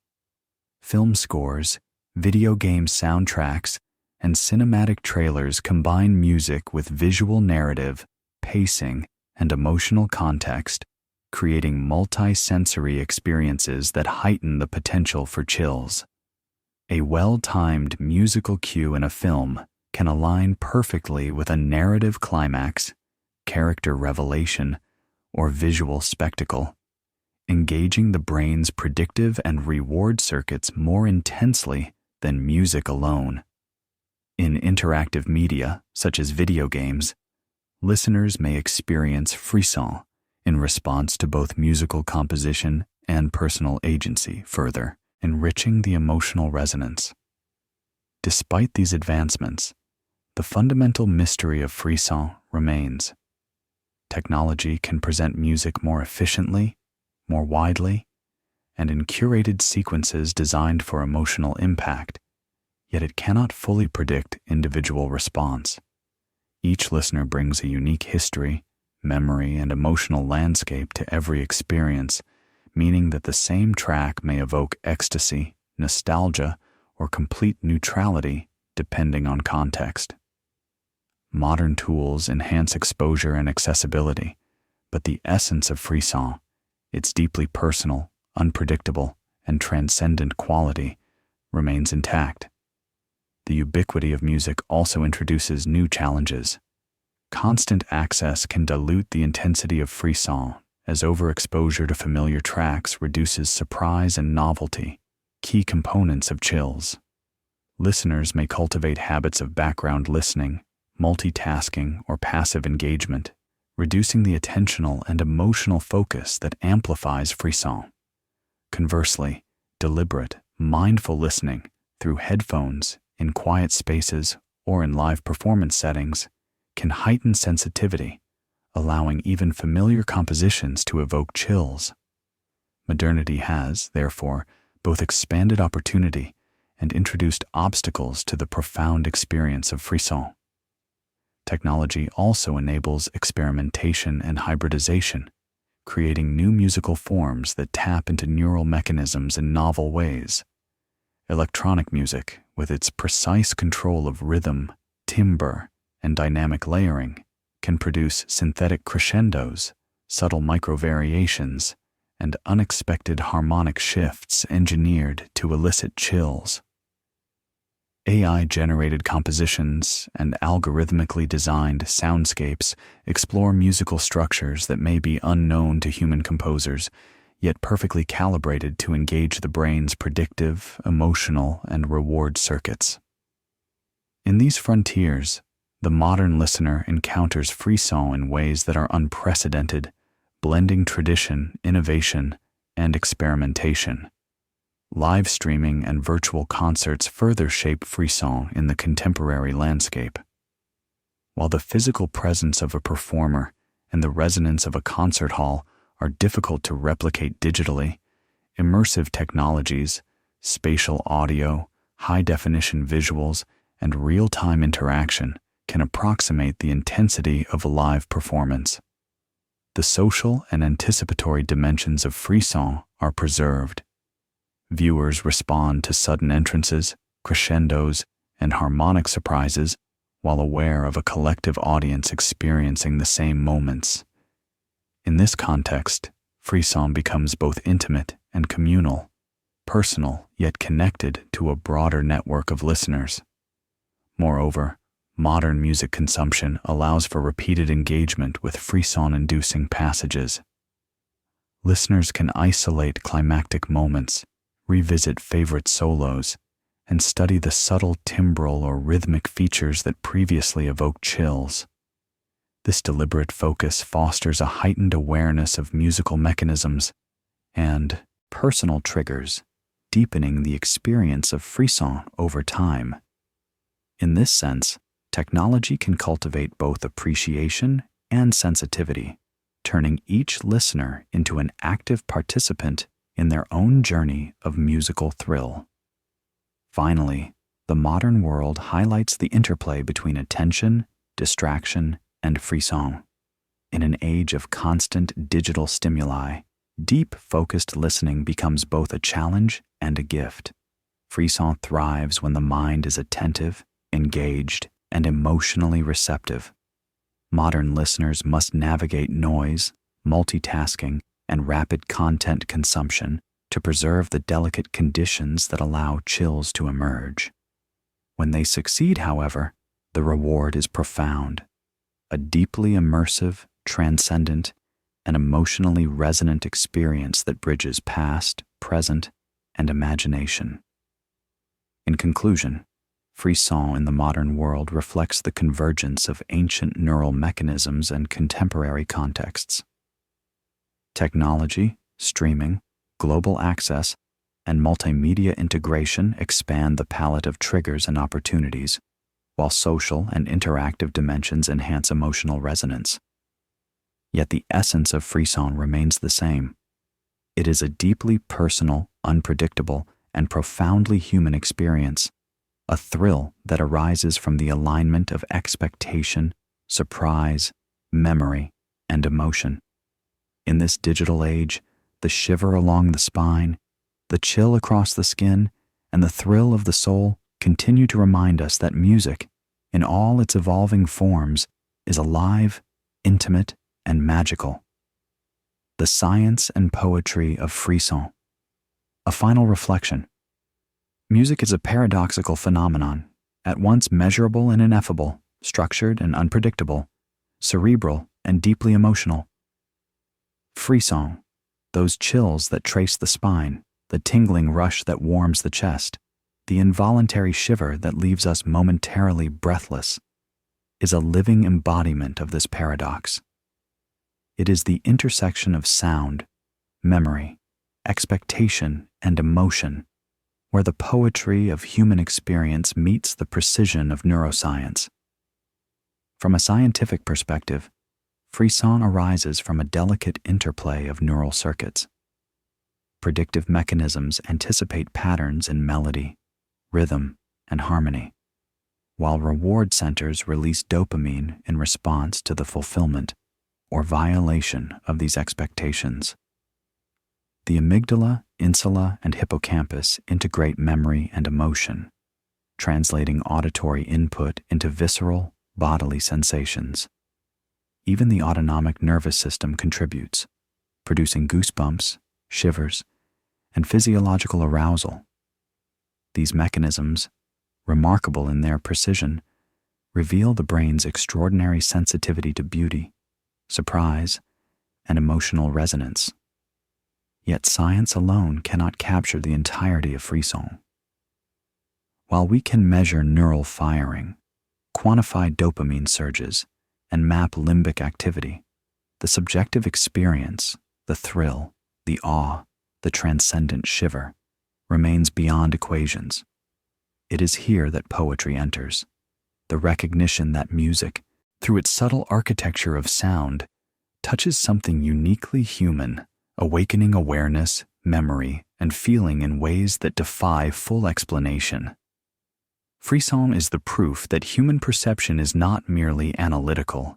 Film scores, video game soundtracks, and cinematic trailers combine music with visual narrative, pacing, and emotional context, creating multi-sensory experiences that heighten the potential for chills. A well-timed musical cue in a film can align perfectly with a narrative climax, character revelation, or visual spectacle, engaging the brain's predictive and reward circuits more intensely than music alone. In interactive media, such as video games, listeners may experience Frisson in response to both musical composition and personal agency, further enriching the emotional resonance. Despite these advancements, the fundamental mystery of Frisson remains. Technology can present music more efficiently, more widely, and in curated sequences designed for emotional impact, yet it cannot fully predict individual response. Each listener brings a unique history, memory, and emotional landscape to every experience, meaning that the same track may evoke ecstasy, nostalgia, or complete neutrality depending on context. Modern tools enhance exposure and accessibility, but the essence of Frisson, its deeply personal, unpredictable, and transcendent quality, remains intact. The ubiquity of music also introduces new challenges. Constant access can dilute the intensity of Frisson, as overexposure to familiar tracks reduces surprise and novelty, key components of chills. Listeners may cultivate habits of background listening, multitasking, or passive engagement, reducing the attentional and emotional focus that amplifies Frisson. Conversely, deliberate, mindful listening through headphones, in quiet spaces, or in live performance settings can heighten sensitivity, allowing even familiar compositions to evoke chills. Modernity has, therefore, both expanded opportunity and introduced obstacles to the profound experience of frisson. Technology also enables experimentation and hybridization, creating new musical forms that tap into neural mechanisms in novel ways. Electronic music, with its precise control of rhythm, timbre, and dynamic layering, can produce synthetic crescendos, subtle microvariations, and unexpected harmonic shifts engineered to elicit chills. AI-generated compositions and algorithmically designed soundscapes explore musical structures that may be unknown to human composers, yet perfectly calibrated to engage the brain's predictive, emotional, and reward circuits. In these frontiers, the modern listener encounters frisson in ways that are unprecedented, blending tradition, innovation, and experimentation. Live streaming and virtual concerts further shape frisson in the contemporary landscape. While the physical presence of a performer and the resonance of a concert hall are difficult to replicate digitally, immersive technologies, spatial audio, high-definition visuals, and real-time interaction can approximate the intensity of a live performance. The social and anticipatory dimensions of frisson are preserved. Viewers respond to sudden entrances, crescendos, and harmonic surprises while aware of a collective audience experiencing the same moments. In this context, frisson becomes both intimate and communal, personal yet connected to a broader network of listeners. Moreover, modern music consumption allows for repeated engagement with frisson-inducing passages. Listeners can isolate climactic moments, revisit favorite solos, and study the subtle timbral or rhythmic features that previously evoked chills. This deliberate focus fosters a heightened awareness of musical mechanisms and personal triggers, deepening the experience of frisson over time. In this sense, technology can cultivate both appreciation and sensitivity, turning each listener into an active participant in their own journey of musical thrill. Finally, the modern world highlights the interplay between attention, distraction, and frisson. In an age of constant digital stimuli, deep, focused listening becomes both a challenge and a gift. Frisson thrives when the mind is attentive, engaged, and emotionally receptive. Modern listeners must navigate noise, multitasking, and rapid content consumption to preserve the delicate conditions that allow chills to emerge. When they succeed, however, the reward is profound. A deeply immersive, transcendent, and emotionally resonant experience that bridges past, present, and imagination. In conclusion, frisson in the modern world reflects the convergence of ancient neural mechanisms and contemporary contexts. Technology, streaming, global access, and multimedia integration expand the palette of triggers and opportunities, while social and interactive dimensions enhance emotional resonance. Yet the essence of frisson remains the same. It is a deeply personal, unpredictable, and profoundly human experience, a thrill that arises from the alignment of expectation, surprise, memory, and emotion. In this digital age, the shiver along the spine, the chill across the skin, and the thrill of the soul continue to remind us that music, in all its evolving forms, is alive, intimate, and magical. The science and poetry of frisson. A final reflection. Music is a paradoxical phenomenon, at once measurable and ineffable, structured and unpredictable, cerebral and deeply emotional. Frisson, those chills that trace the spine, the tingling rush that warms the chest, the involuntary shiver that leaves us momentarily breathless, is a living embodiment of this paradox. It is the intersection of sound, memory, expectation, and emotion, where the poetry of human experience meets the precision of neuroscience. From a scientific perspective, frisson arises from a delicate interplay of neural circuits. Predictive mechanisms anticipate patterns in melody, rhythm, and harmony, while reward centers release dopamine in response to the fulfillment or violation of these expectations. The amygdala, insula, and hippocampus integrate memory and emotion, translating auditory input into visceral, bodily sensations. Even the autonomic nervous system contributes, producing goosebumps, shivers, and physiological arousal. These mechanisms, remarkable in their precision, reveal the brain's extraordinary sensitivity to beauty, surprise, and emotional resonance. Yet science alone cannot capture the entirety of Frisson. While we can measure neural firing, quantify dopamine surges, and map limbic activity, the subjective experience, the thrill, the awe, the transcendent shiver, remains beyond equations. It is here that poetry enters, the recognition that music, through its subtle architecture of sound, touches something uniquely human, awakening awareness, memory, and feeling in ways that defy full explanation. Frisson is the proof that human perception is not merely analytical.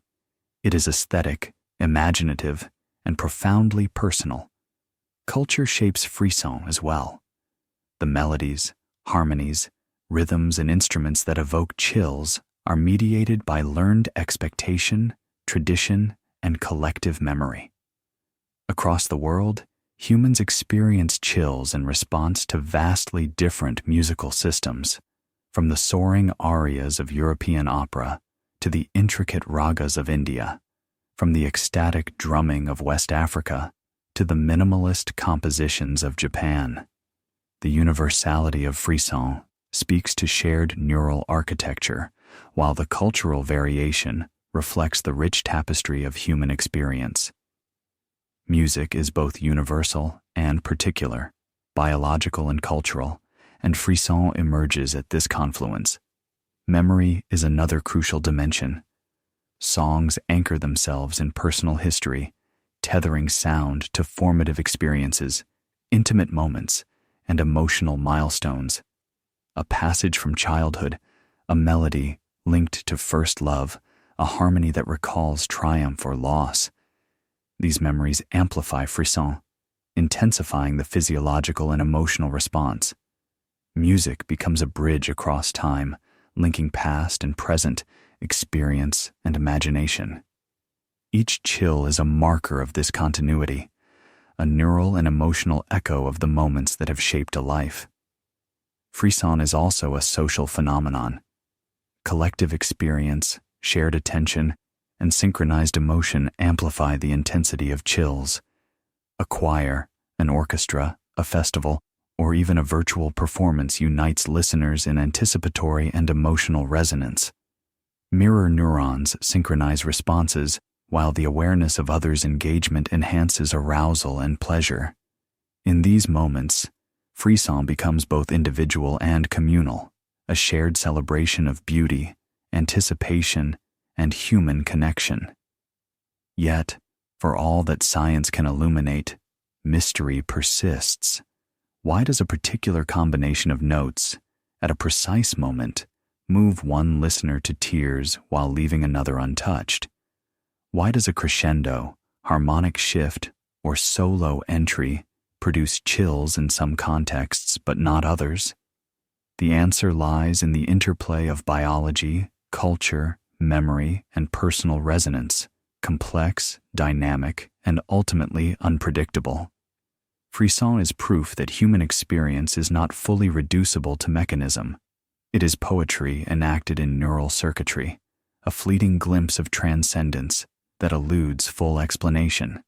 It is aesthetic, imaginative, and profoundly personal. Culture shapes Frisson as well. The melodies, harmonies, rhythms, and instruments that evoke chills are mediated by learned expectation, tradition, and collective memory. Across the world, humans experience chills in response to vastly different musical systems, from the soaring arias of European opera to the intricate ragas of India, from the ecstatic drumming of West Africa to the minimalist compositions of Japan. The universality of Frisson speaks to shared neural architecture, while the cultural variation reflects the rich tapestry of human experience. Music is both universal and particular, biological and cultural, and Frisson emerges at this confluence. Memory is another crucial dimension. Songs anchor themselves in personal history, tethering sound to formative experiences, intimate moments, and emotional milestones. A passage from childhood, a melody linked to first love, a harmony that recalls triumph or loss. These memories amplify Frisson, intensifying the physiological and emotional response. Music becomes a bridge across time, linking past and present, experience and imagination. Each chill is a marker of this continuity, a neural and emotional echo of the moments that have shaped a life. Frisson is also a social phenomenon. Collective experience, shared attention, and synchronized emotion amplify the intensity of chills. A choir, an orchestra, a festival, or even a virtual performance unites listeners in anticipatory and emotional resonance. Mirror neurons synchronize responses, while the awareness of others' engagement enhances arousal and pleasure. In these moments, Frisson becomes both individual and communal, a shared celebration of beauty, anticipation, and human connection. Yet, for all that science can illuminate, mystery persists. Why does a particular combination of notes, at a precise moment, move one listener to tears while leaving another untouched? Why does a crescendo, harmonic shift, or solo entry produce chills in some contexts but not others? The answer lies in the interplay of biology, culture, memory, and personal resonance, complex, dynamic, and ultimately unpredictable. Frisson is proof that human experience is not fully reducible to mechanism. It is poetry enacted in neural circuitry, a fleeting glimpse of transcendence that eludes full explanation.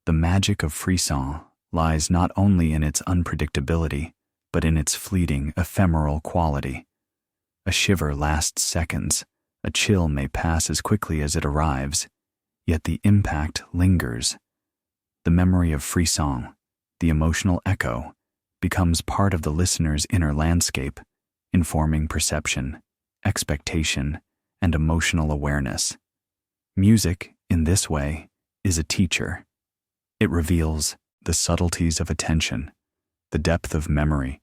The magic of Frisson lies not only in its unpredictability, but in its fleeting, ephemeral quality. A shiver lasts seconds, a chill may pass as quickly as it arrives, yet the impact lingers. The memory of Frisson, the emotional echo, becomes part of the listener's inner landscape, informing perception, expectation, and emotional awareness. Music, in this way, is a teacher. It reveals the subtleties of attention, the depth of memory,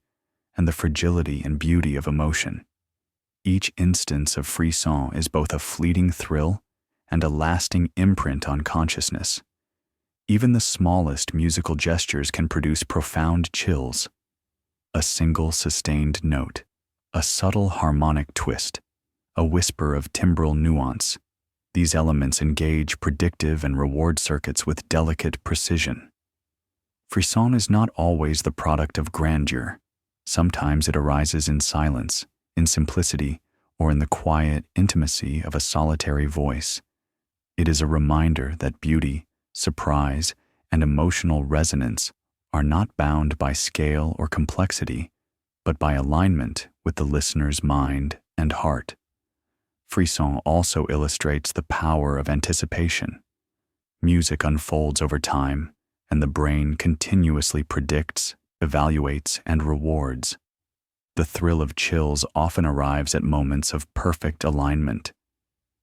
and the fragility and beauty of emotion. Each instance of frisson is both a fleeting thrill and a lasting imprint on consciousness. Even the smallest musical gestures can produce profound chills. A single sustained note, a subtle harmonic twist, a whisper of timbral nuance. These elements engage predictive and reward circuits with delicate precision. Frisson is not always the product of grandeur. Sometimes it arises in silence, in simplicity, or in the quiet intimacy of a solitary voice. It is a reminder that beauty, surprise, and emotional resonance are not bound by scale or complexity, but by alignment with the listener's mind and heart. Frisson also illustrates the power of anticipation. Music unfolds over time, and the brain continuously predicts, evaluates, and rewards. The thrill of chills often arrives at moments of perfect alignment.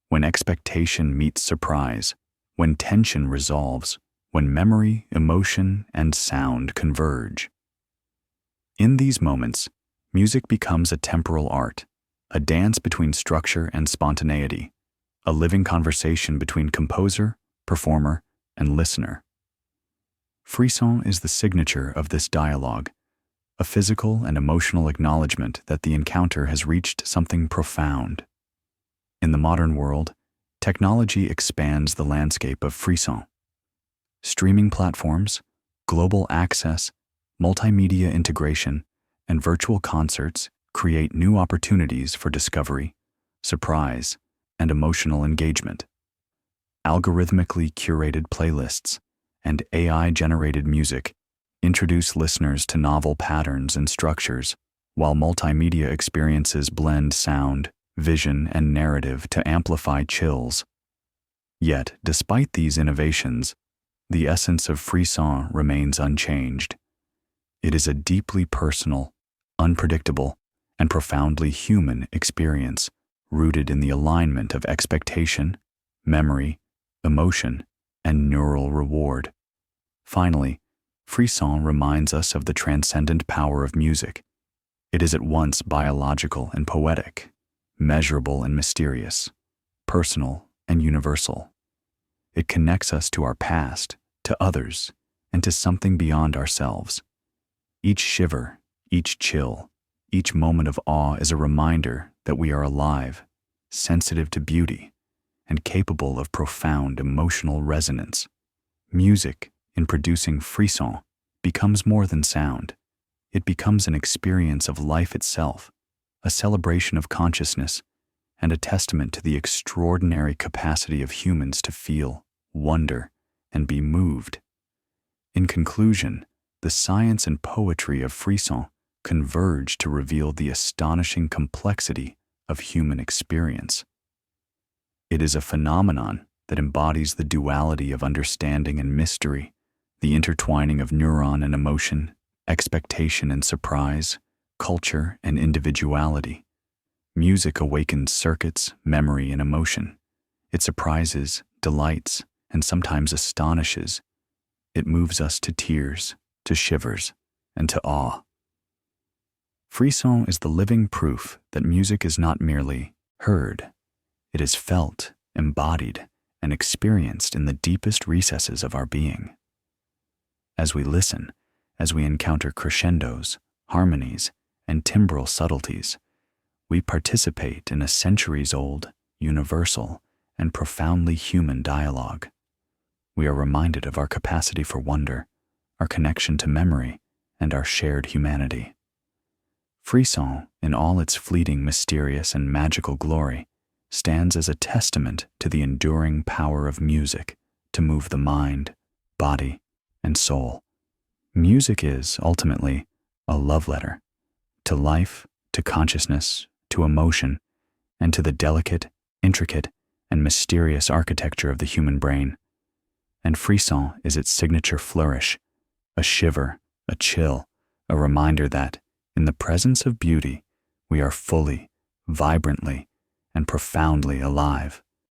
When expectation meets surprise, when tension resolves, when memory, emotion, and sound converge. In these moments, music becomes a temporal art, a dance between structure and spontaneity, a living conversation between composer, performer, and listener. Frisson is the signature of this dialogue, a physical and emotional acknowledgement that the encounter has reached something profound. In the modern world, technology expands the landscape of frisson. Streaming platforms, global access, multimedia integration, and virtual concerts create new opportunities for discovery, surprise, and emotional engagement. Algorithmically curated playlists and AI-generated music introduce listeners to novel patterns and structures, while multimedia experiences blend sound, vision, and narrative to amplify chills. Yet, despite these innovations, the essence of frisson remains unchanged. It is a deeply personal, unpredictable, and profoundly human experience, rooted in the alignment of expectation, memory, emotion, and neural reward. Finally, frisson reminds us of the transcendent power of music. It is at once biological and poetic, measurable and mysterious, personal and universal. It connects us to our past, to others, and to something beyond ourselves. Each shiver, each chill, each moment of awe is a reminder that we are alive, sensitive to beauty, and capable of profound emotional resonance. Music, in producing frisson, becomes more than sound. It becomes an experience of life itself, a celebration of consciousness, and a testament to the extraordinary capacity of humans to feel, wonder, and be moved. In conclusion, the science and poetry of frisson converge to reveal the astonishing complexity of human experience. It is a phenomenon that embodies the duality of understanding and mystery, the intertwining of neuron and emotion, expectation and surprise, culture and individuality. Music awakens circuits, memory, and emotion. It surprises, delights, and sometimes astonishes. It moves us to tears, to shivers, and to awe. Frisson is the living proof that music is not merely heard. It is felt, embodied, and experienced in the deepest recesses of our being. As we listen, as we encounter crescendos, harmonies, and timbral subtleties, we participate in a centuries-old, universal, and profoundly human dialogue. We are reminded of our capacity for wonder, our connection to memory, and our shared humanity. Frisson, in all its fleeting, mysterious, and magical glory, stands as a testament to the enduring power of music to move the mind, body, and soul. Music is, ultimately, a love letter to life, to consciousness, to emotion, and to the delicate, intricate, and mysterious architecture of the human brain. And frisson is its signature flourish, a shiver, a chill, a reminder that, in the presence of beauty, we are fully, vibrantly, and profoundly alive.